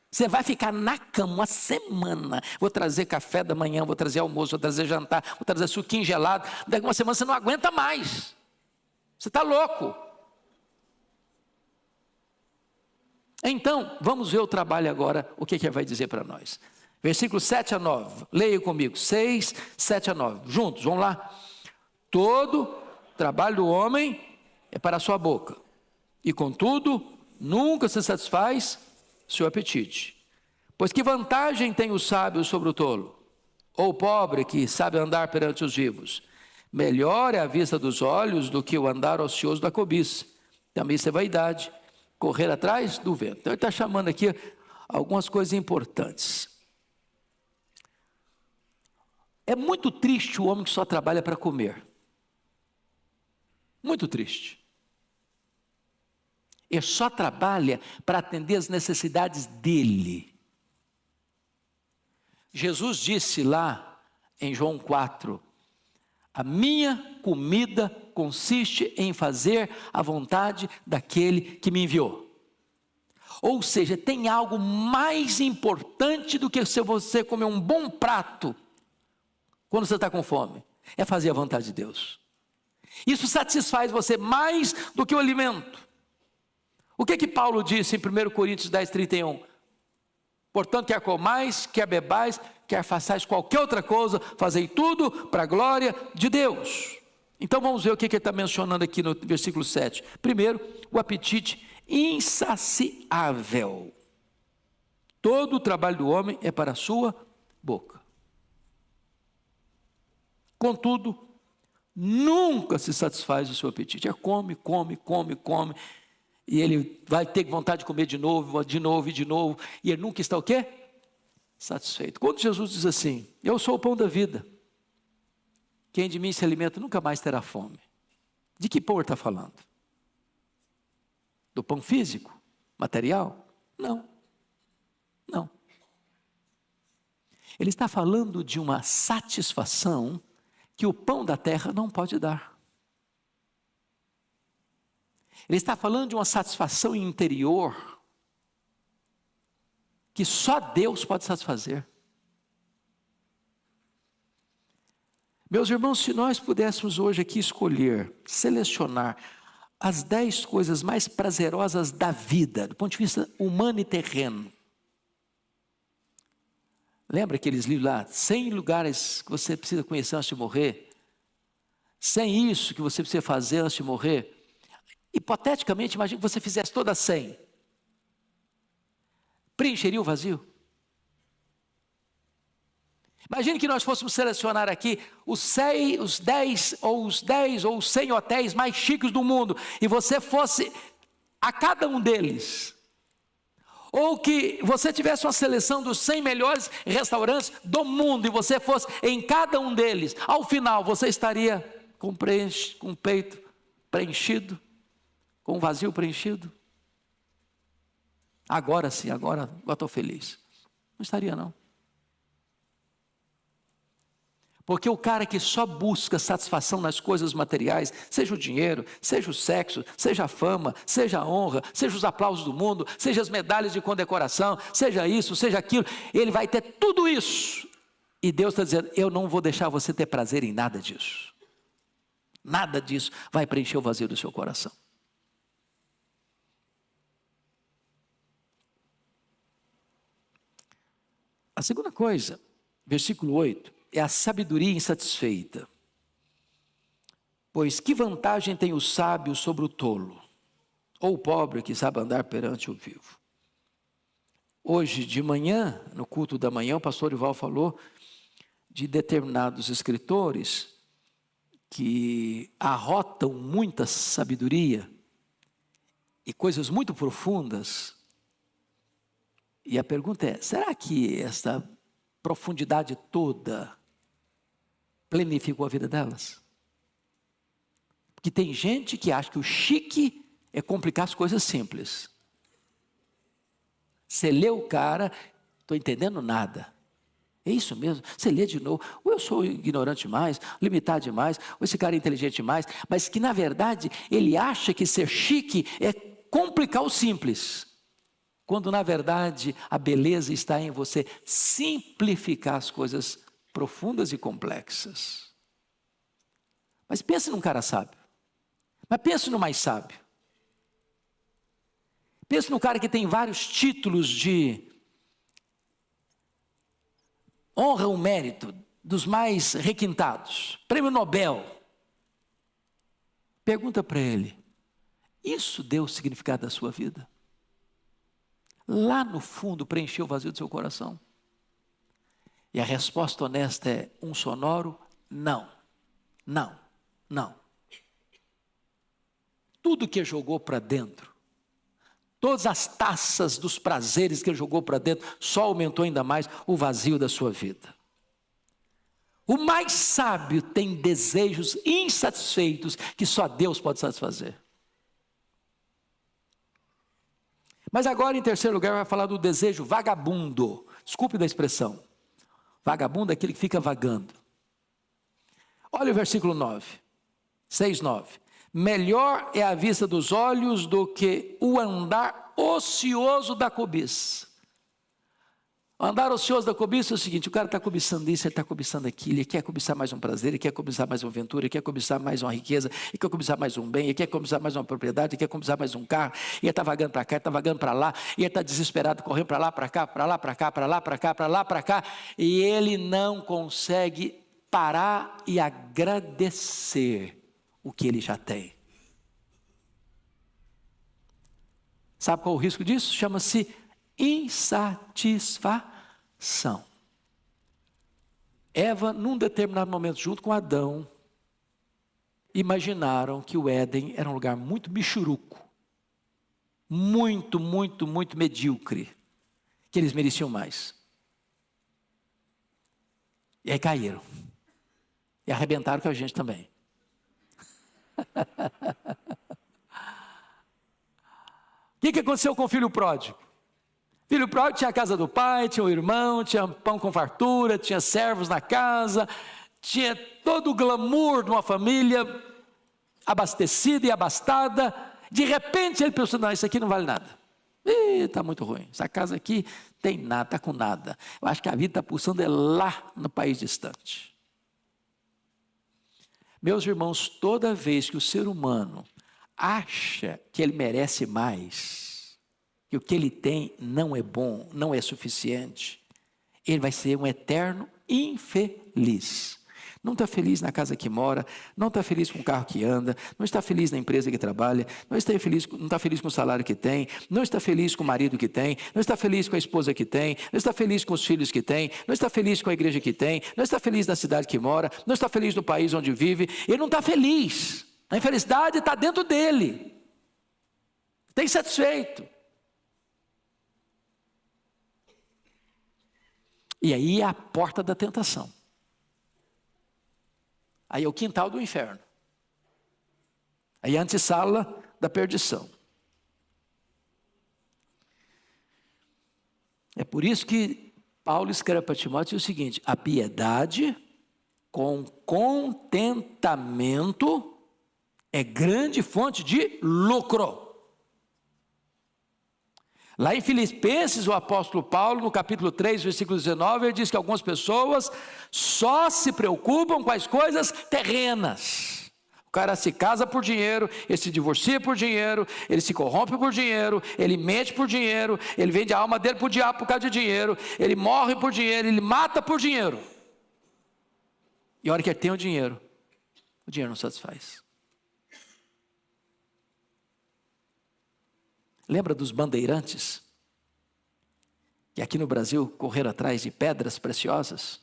Você vai ficar na cama uma semana. Vou trazer café da manhã, vou trazer almoço, vou trazer jantar, vou trazer suquinho gelado. Daqui uma semana você não aguenta mais. Você está louco. Então, vamos ver o trabalho agora, o que ele vai dizer para nós. Versículos 7 a 9. Leia comigo. 6, 7 a 9. Juntos, vamos lá. Todo trabalho do homem é para a sua boca. E contudo, nunca se satisfaz seu apetite. Pois que vantagem tem o sábio sobre o tolo? Ou o pobre que sabe andar perante os vivos? Melhor é a vista dos olhos do que o andar ocioso da cobiça. Também isso é vaidade, correr atrás do vento. Então ele está chamando aqui algumas coisas importantes. É muito triste o homem que só trabalha para comer. Muito triste. Ele só trabalha para atender as necessidades dele. Jesus disse lá em João 4, a minha comida consiste em fazer a vontade daquele que me enviou. Ou seja, tem algo mais importante do que se você comer um bom prato quando você está com fome. É fazer a vontade de Deus. Isso satisfaz você mais do que o alimento. O que Paulo disse em 1 Coríntios 10, 31? Portanto, quer comais, quer bebais, quer façais qualquer outra coisa, fazei tudo para a glória de Deus. Então vamos ver o que ele está mencionando aqui no versículo 7. Primeiro, o apetite insaciável. Todo o trabalho do homem é para a sua boca. Contudo, nunca se satisfaz o seu apetite. É come. E ele vai ter vontade de comer de novo. E ele nunca está o quê? Satisfeito. Quando Jesus diz assim, eu sou o pão da vida. Quem de mim se alimenta nunca mais terá fome. De que pão ele está falando? Do pão físico? Material? Não. Ele está falando de uma satisfação que o pão da terra não pode dar. Ele está falando de uma satisfação interior que só Deus pode satisfazer. Meus irmãos, se nós pudéssemos hoje aqui escolher, selecionar as 10 coisas mais prazerosas da vida, do ponto de vista humano e terreno. Lembra aqueles livros lá, 100 lugares que você precisa conhecer antes de morrer? 100 isso que você precisa fazer antes de morrer? Hipoteticamente, imagine que você fizesse todas 100. Preencheria o vazio? Imagine que nós fôssemos selecionar aqui os 10 ou os 100 hotéis mais chiques do mundo, e você fosse a cada um deles. Ou que você tivesse uma seleção dos 100 melhores restaurantes do mundo, e você fosse em cada um deles. Ao final, você estaria com o peito preenchido, com o vazio preenchido? Agora sim, agora estou feliz. Não estaria não. Porque o cara que só busca satisfação nas coisas materiais, seja o dinheiro, seja o sexo, seja a fama, seja a honra, seja os aplausos do mundo, seja as medalhas de condecoração, seja isso, seja aquilo, ele vai ter tudo isso. E Deus está dizendo, eu não vou deixar você ter prazer em nada disso. Nada disso vai preencher o vazio do seu coração. A segunda coisa, versículo 8, é a sabedoria insatisfeita. Pois que vantagem tem o sábio sobre o tolo? Ou o pobre que sabe andar perante o vivo? Hoje de manhã, no culto da manhã, o pastor Ival falou de determinados escritores que arrotam muita sabedoria e coisas muito profundas. E a pergunta é, será que essa profundidade toda planificou a vida delas? Porque tem gente que acha que o chique é complicar as coisas simples. Você lê o cara, estou entendendo nada. É isso mesmo, você lê de novo, ou eu sou ignorante demais, limitado demais, ou esse cara é inteligente demais, mas que na verdade ele acha que ser chique é complicar o simples, quando na verdade a beleza está em você simplificar as coisas profundas e complexas. Mas pense num cara sábio, mas pense no mais sábio, pense no cara que tem vários títulos de honra o mérito dos mais requintados, prêmio Nobel. Pergunta para ele, isso deu o significado da sua vida? Lá no fundo preencheu o vazio do seu coração? E a resposta honesta é um sonoro não, não, não. Tudo que jogou para dentro, todas as taças dos prazeres que ele jogou para dentro, só aumentou ainda mais o vazio da sua vida. O mais sábio tem desejos insatisfeitos que só Deus pode satisfazer. Mas agora, em terceiro lugar, vai falar do desejo vagabundo. Desculpe da expressão. Vagabundo é aquele que fica vagando. Olha o versículo 9. 6:9. Melhor é a vista dos olhos do que o andar ocioso da cobiça. O andar ocioso da cobiça é o seguinte, o cara está cobiçando isso, ele está cobiçando aquilo, ele quer cobiçar mais um prazer, ele quer cobiçar mais uma aventura, ele quer cobiçar mais uma riqueza, ele quer cobiçar mais um bem, ele quer cobiçar mais uma propriedade, ele quer cobiçar mais um carro, e ele está vagando para cá, ele está vagando para lá, e ele está desesperado, correndo para lá, para cá, para lá, para cá, para lá, para cá, para lá, para cá, e ele não consegue parar e agradecer o que ele já tem. Sabe qual é o risco disso? Chama-se insatisfação. Eva, num determinado momento, junto com Adão, imaginaram que o Éden era um lugar muito michuruco, muito, muito, muito medíocre, que eles mereciam mais. E aí caíram. E arrebentaram com a gente também. O que aconteceu com o filho pródigo? O filho pródigo tinha a casa do pai, tinha o irmão, tinha pão com fartura, tinha servos na casa, tinha todo o glamour de uma família abastecida e abastada. De repente ele pensou, não, isso aqui não vale nada. Está muito ruim, essa casa aqui tem nada, está com nada. Eu acho que a vida está pulsando lá no país distante. Meus irmãos, toda vez que o ser humano acha que ele merece mais, que o que ele tem não é bom, não é suficiente, ele vai ser um eterno infeliz. Não está feliz na casa que mora, não está feliz com o carro que anda, não está feliz na empresa que trabalha, não está feliz com o salário que tem, não está feliz com o marido que tem, não está feliz com a esposa que tem, não está feliz com os filhos que tem, não está feliz com a igreja que tem, não está feliz na cidade que mora, não está feliz no país onde vive, ele não está feliz. A infelicidade está dentro dele. Está insatisfeito. E aí é a porta da tentação. Aí é o quintal do inferno. Aí é a antessala da perdição. É por isso que Paulo escreve para Timóteo o seguinte: a piedade com contentamento é grande fonte de lucro. Lá em Filipenses, o apóstolo Paulo, no capítulo 3, versículo 19, ele diz que algumas pessoas só se preocupam com as coisas terrenas. O cara se casa por dinheiro, ele se divorcia por dinheiro, ele se corrompe por dinheiro, ele mente por dinheiro, ele vende a alma dele para o diabo por causa de dinheiro, ele morre por dinheiro, ele mata por dinheiro. E a hora que ele tem o dinheiro não satisfaz. Lembra dos bandeirantes? Que aqui no Brasil correram atrás de pedras preciosas?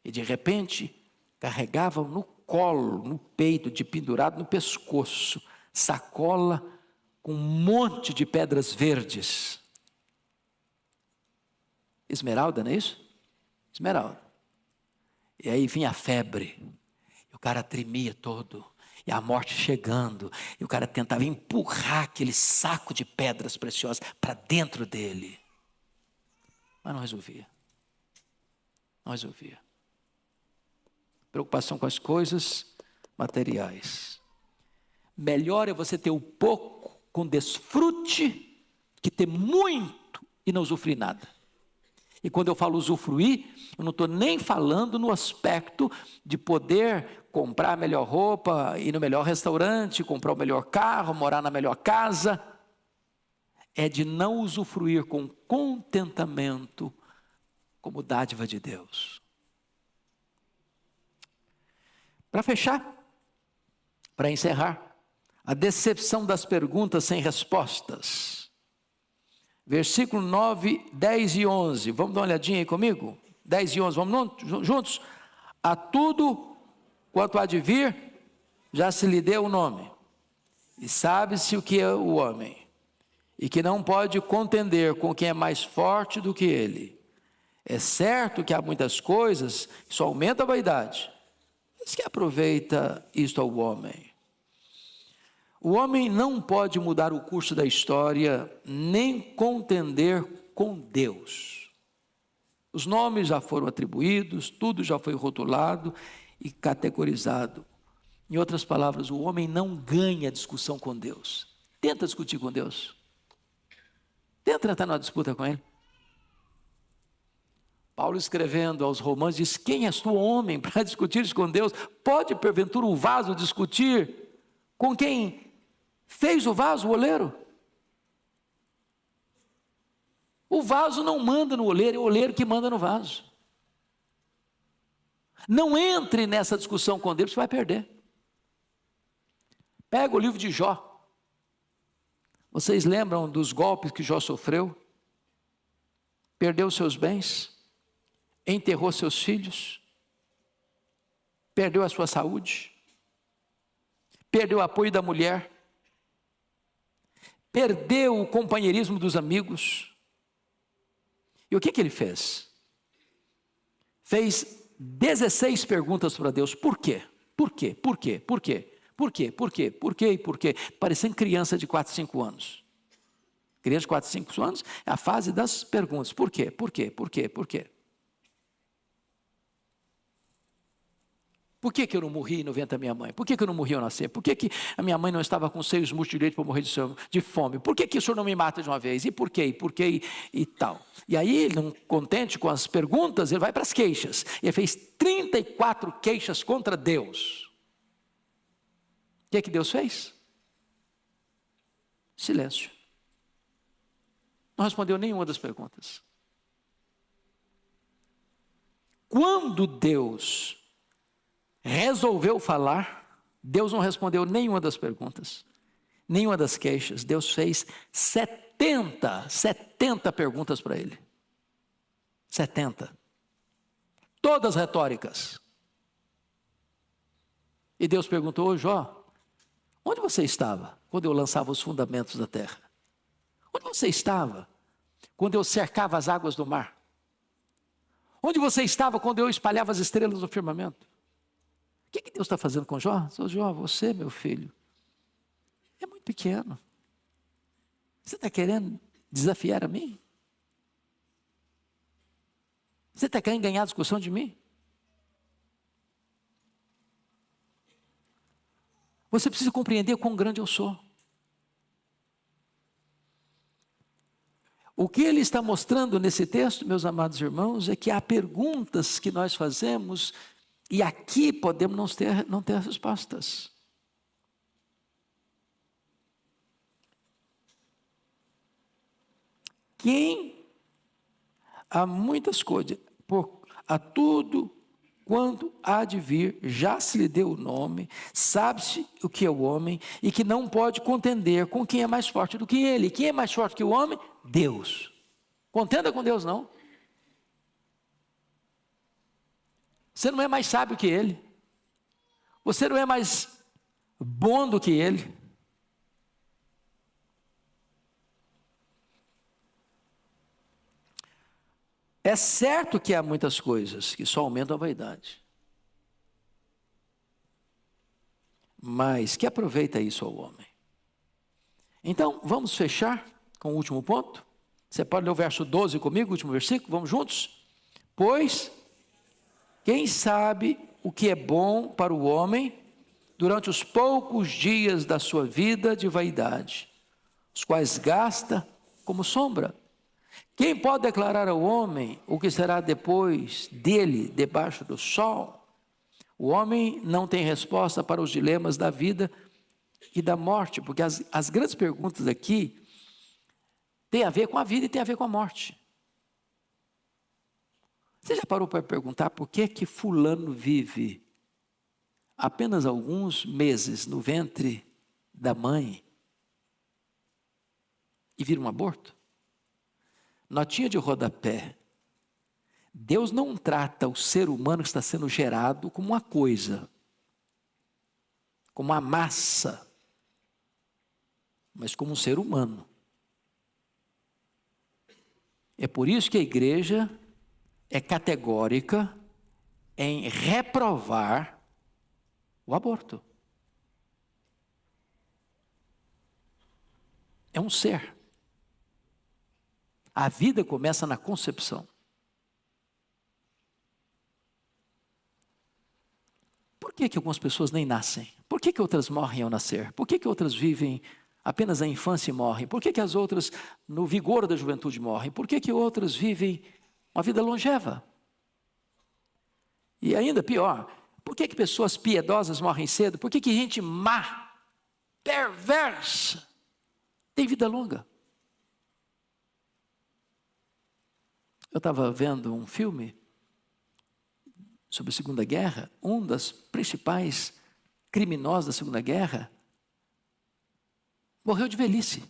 E de repente carregavam no colo, no peito, de pendurado no pescoço, sacola com um monte de pedras verdes. Esmeralda, não é isso? Esmeralda. E aí vinha a febre, e o cara tremia todo. E a morte chegando, e o cara tentava empurrar aquele saco de pedras preciosas para dentro dele. Mas não resolvia. Não resolvia. Preocupação com as coisas materiais. Melhor é você ter o pouco com desfrute que ter muito e não usufruir nada. E quando eu falo usufruir, eu não estou nem falando no aspecto de poder comprar a melhor roupa, ir no melhor restaurante, comprar o melhor carro, morar na melhor casa. É de não usufruir com contentamento como dádiva de Deus. Para fechar, para encerrar, a decepção das perguntas sem respostas. Versículo 9, 10 e 11. Vamos dar uma olhadinha aí comigo? 10 e 11, vamos juntos? A tudo quanto há de vir, já se lhe deu o nome. E sabe-se o que é o homem. E que não pode contender com quem é mais forte do que ele. É certo que há muitas coisas que só aumenta a vaidade. Mas que aproveita isto ao homem? O homem não pode mudar o curso da história, nem contender com Deus. Os nomes já foram atribuídos, tudo já foi rotulado e categorizado. Em outras palavras, o homem não ganha discussão com Deus. Tenta discutir com Deus. Tenta entrar numa disputa com Ele. Paulo, escrevendo aos Romanos, diz: quem és tu, homem, para discutir com Deus? Pode, porventura, o vaso discutir com quem fez o vaso, o oleiro? O vaso não manda no oleiro, é o oleiro que manda no vaso. Não entre nessa discussão com Deus, você vai perder. Pega o livro de Jó. Vocês lembram dos golpes que Jó sofreu? Perdeu seus bens, enterrou seus filhos, perdeu a sua saúde, perdeu o apoio da mulher, perdeu o companheirismo dos amigos. E o que ele fez? Fez 16 perguntas para Deus. Por quê? Por quê? Por quê? Por quê? Por quê? Por quê? Por quê? Por quê? Parecendo criança de 4, 5 anos. Criança de 4, 5 anos é a fase das perguntas. Por quê? Por quê? Por quê? Por quê? Por que eu não morri no ventre da minha mãe? Por que eu não morri ao nascer? Por que a minha mãe não estava com seios músculos direitos para morrer de fome? Por que o senhor não me mata de uma vez? E por quê? E por quê? E tal. E aí, ele não contente com as perguntas, ele vai para as queixas. Ele fez 34 queixas contra Deus. O que Deus fez? Silêncio. Não respondeu nenhuma das perguntas. Quando Deus resolveu falar, Deus não respondeu nenhuma das perguntas, nenhuma das queixas. Deus fez 70 perguntas para ele. 70. Todas retóricas. E Deus perguntou: ô Jó, onde você estava quando eu lançava os fundamentos da terra? Onde você estava quando eu cercava as águas do mar? Onde você estava quando eu espalhava as estrelas no firmamento? O que Deus está fazendo com Jó? Jó, você, meu filho, é muito pequeno. Você está querendo desafiar a mim? Você está querendo ganhar a discussão de mim? Você precisa compreender quão grande eu sou. O que ele está mostrando nesse texto, meus amados irmãos, é que há perguntas que nós fazemos e aqui podemos não ter respostas. Há muitas coisas, a tudo quanto há de vir, já se lhe deu o nome, sabe-se o que é o homem, e que não pode contender com quem é mais forte do que ele. Quem é mais forte que o homem? Deus. Contenda com Deus não. Você não é mais sábio que ele. Você não é mais bom do que ele. É certo que há muitas coisas que só aumentam a vaidade. Mas que aproveita isso ao homem? Então, vamos fechar com o último ponto? Você pode ler o verso 12 comigo, o último versículo? Vamos juntos? Pois, quem sabe o que é bom para o homem durante os poucos dias da sua vida de vaidade, os quais gasta como sombra. Quem pode declarar ao homem o que será depois dele, debaixo do sol? O homem não tem resposta para os dilemas da vida e da morte, porque as grandes perguntas aqui têm a ver com a vida e têm a ver com a morte. Você já parou para perguntar por que fulano vive apenas alguns meses no ventre da mãe e vira um aborto? Notinha de rodapé. Deus não trata o ser humano que está sendo gerado como uma coisa, como uma massa, mas como um ser humano. É por isso que a igreja é categórica em reprovar o aborto. É um ser. A vida começa na concepção. Por que algumas pessoas nem nascem? Por que outras morrem ao nascer? Por que outras vivem apenas a infância e morrem? Por que as outras no vigor da juventude morrem? Por que outras vivem uma vida longeva? E ainda pior, por que pessoas piedosas morrem cedo? Por que gente má, perversa, tem vida longa? Eu estava vendo um filme sobre a Segunda Guerra. Um dos principais criminosos da Segunda Guerra morreu de velhice.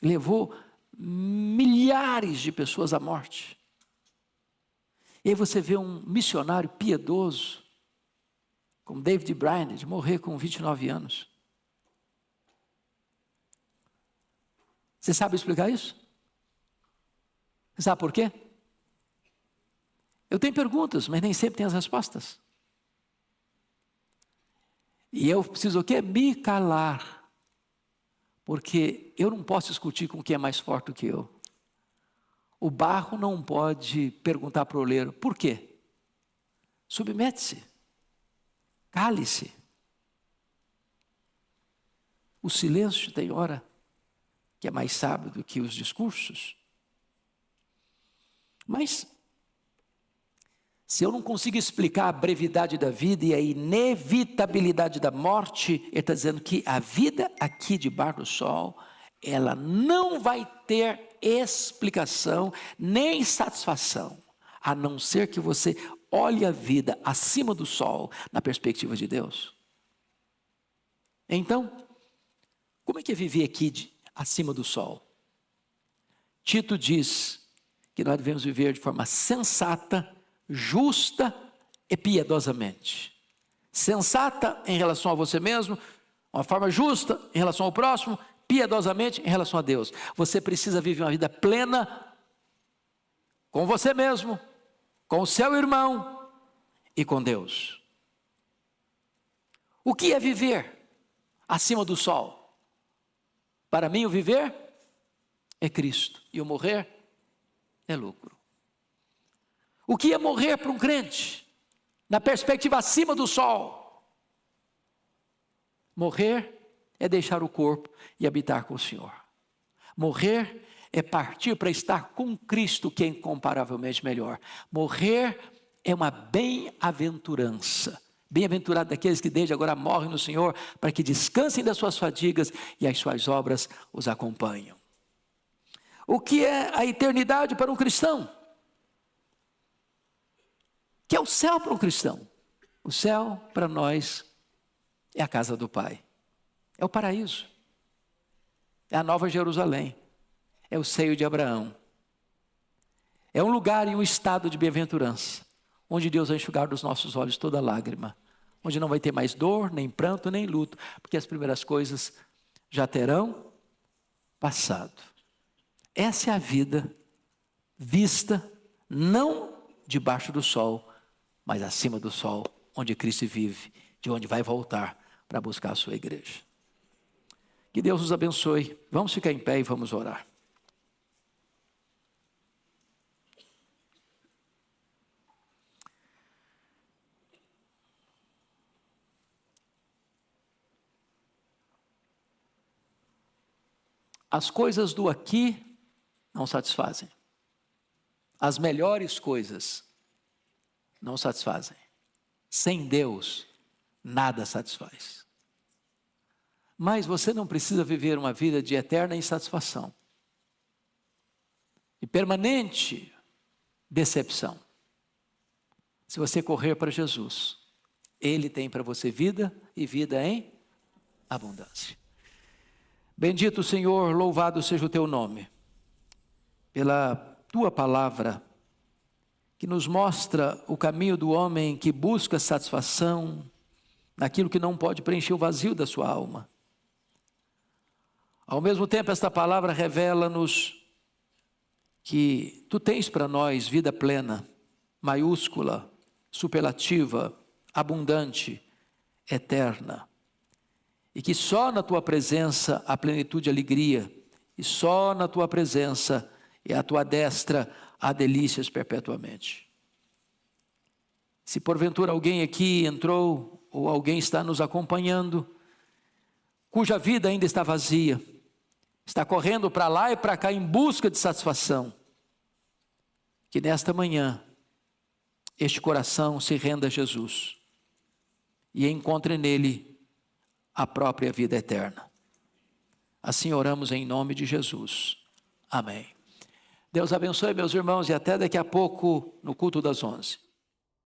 Levou milhares de pessoas à morte. E aí você vê um missionário piedoso, como David Brainerd, morrer com 29 anos. Você sabe explicar isso? Você sabe por quê? Eu tenho perguntas, mas nem sempre tenho as respostas. E eu preciso o quê? Me calar. Porque eu não posso discutir com quem é mais forte do que eu. O barro não pode perguntar para o oleiro, por quê? Submete-se. Cale-se. O silêncio tem hora que é mais sábio do que os discursos. Mas, se eu não consigo explicar a brevidade da vida e a inevitabilidade da morte, ele está dizendo que a vida aqui debaixo do sol, ela não vai ter explicação nem satisfação, a não ser que você olhe a vida acima do sol, na perspectiva de Deus. Então, como é que é viver aqui acima do sol? Tito diz que nós devemos viver de forma sensata, justa e piedosamente. Sensata em relação a você mesmo, uma forma justa em relação ao próximo, piedosamente em relação a Deus. Você precisa viver uma vida plena com você mesmo, com o seu irmão e com Deus. O que é viver acima do sol? Para mim, o viver é Cristo e o morrer é lucro. O que é morrer para um crente? Na perspectiva acima do sol. Morrer é deixar o corpo e habitar com o Senhor. Morrer é partir para estar com Cristo, que é incomparavelmente melhor. Morrer é uma bem-aventurança. Bem-aventurado daqueles que desde agora morrem no Senhor, para que descansem das suas fadigas e as suas obras os acompanham. O que é a eternidade para um cristão? Que é o céu para um cristão? O céu para nós é a casa do Pai. É o paraíso. É a Nova Jerusalém. É o seio de Abraão. É um lugar e um estado de bem-aventurança, onde Deus vai enxugar dos nossos olhos toda lágrima, onde não vai ter mais dor, nem pranto, nem luto, porque as primeiras coisas já terão passado. Essa é a vida vista não debaixo do sol, mas acima do sol, onde Cristo vive, de onde vai voltar para buscar a sua igreja. Que Deus nos abençoe. Vamos ficar em pé e vamos orar. As coisas do aqui não satisfazem. As melhores coisas não satisfazem. Sem Deus, nada satisfaz. Mas você não precisa viver uma vida de eterna insatisfação e permanente decepção. Se você correr para Jesus, Ele tem para você vida e vida em abundância. Bendito Senhor, louvado seja o teu nome, pela tua palavra, que nos mostra o caminho do homem que busca satisfação naquilo que não pode preencher o vazio da sua alma. Ao mesmo tempo, esta palavra revela-nos que tu tens para nós vida plena, maiúscula, superlativa, abundante, eterna. E que só na tua presença há plenitude e alegria, e só na tua presença e à tua destra há delícias perpetuamente. Se porventura alguém aqui entrou, ou alguém está nos acompanhando, cuja vida ainda está vazia, está correndo para lá e para cá em busca de satisfação, que nesta manhã este coração se renda a Jesus e encontre nele a própria vida eterna. Assim oramos em nome de Jesus. Amém. Deus abençoe, meus irmãos, e até daqui a pouco no culto das 11.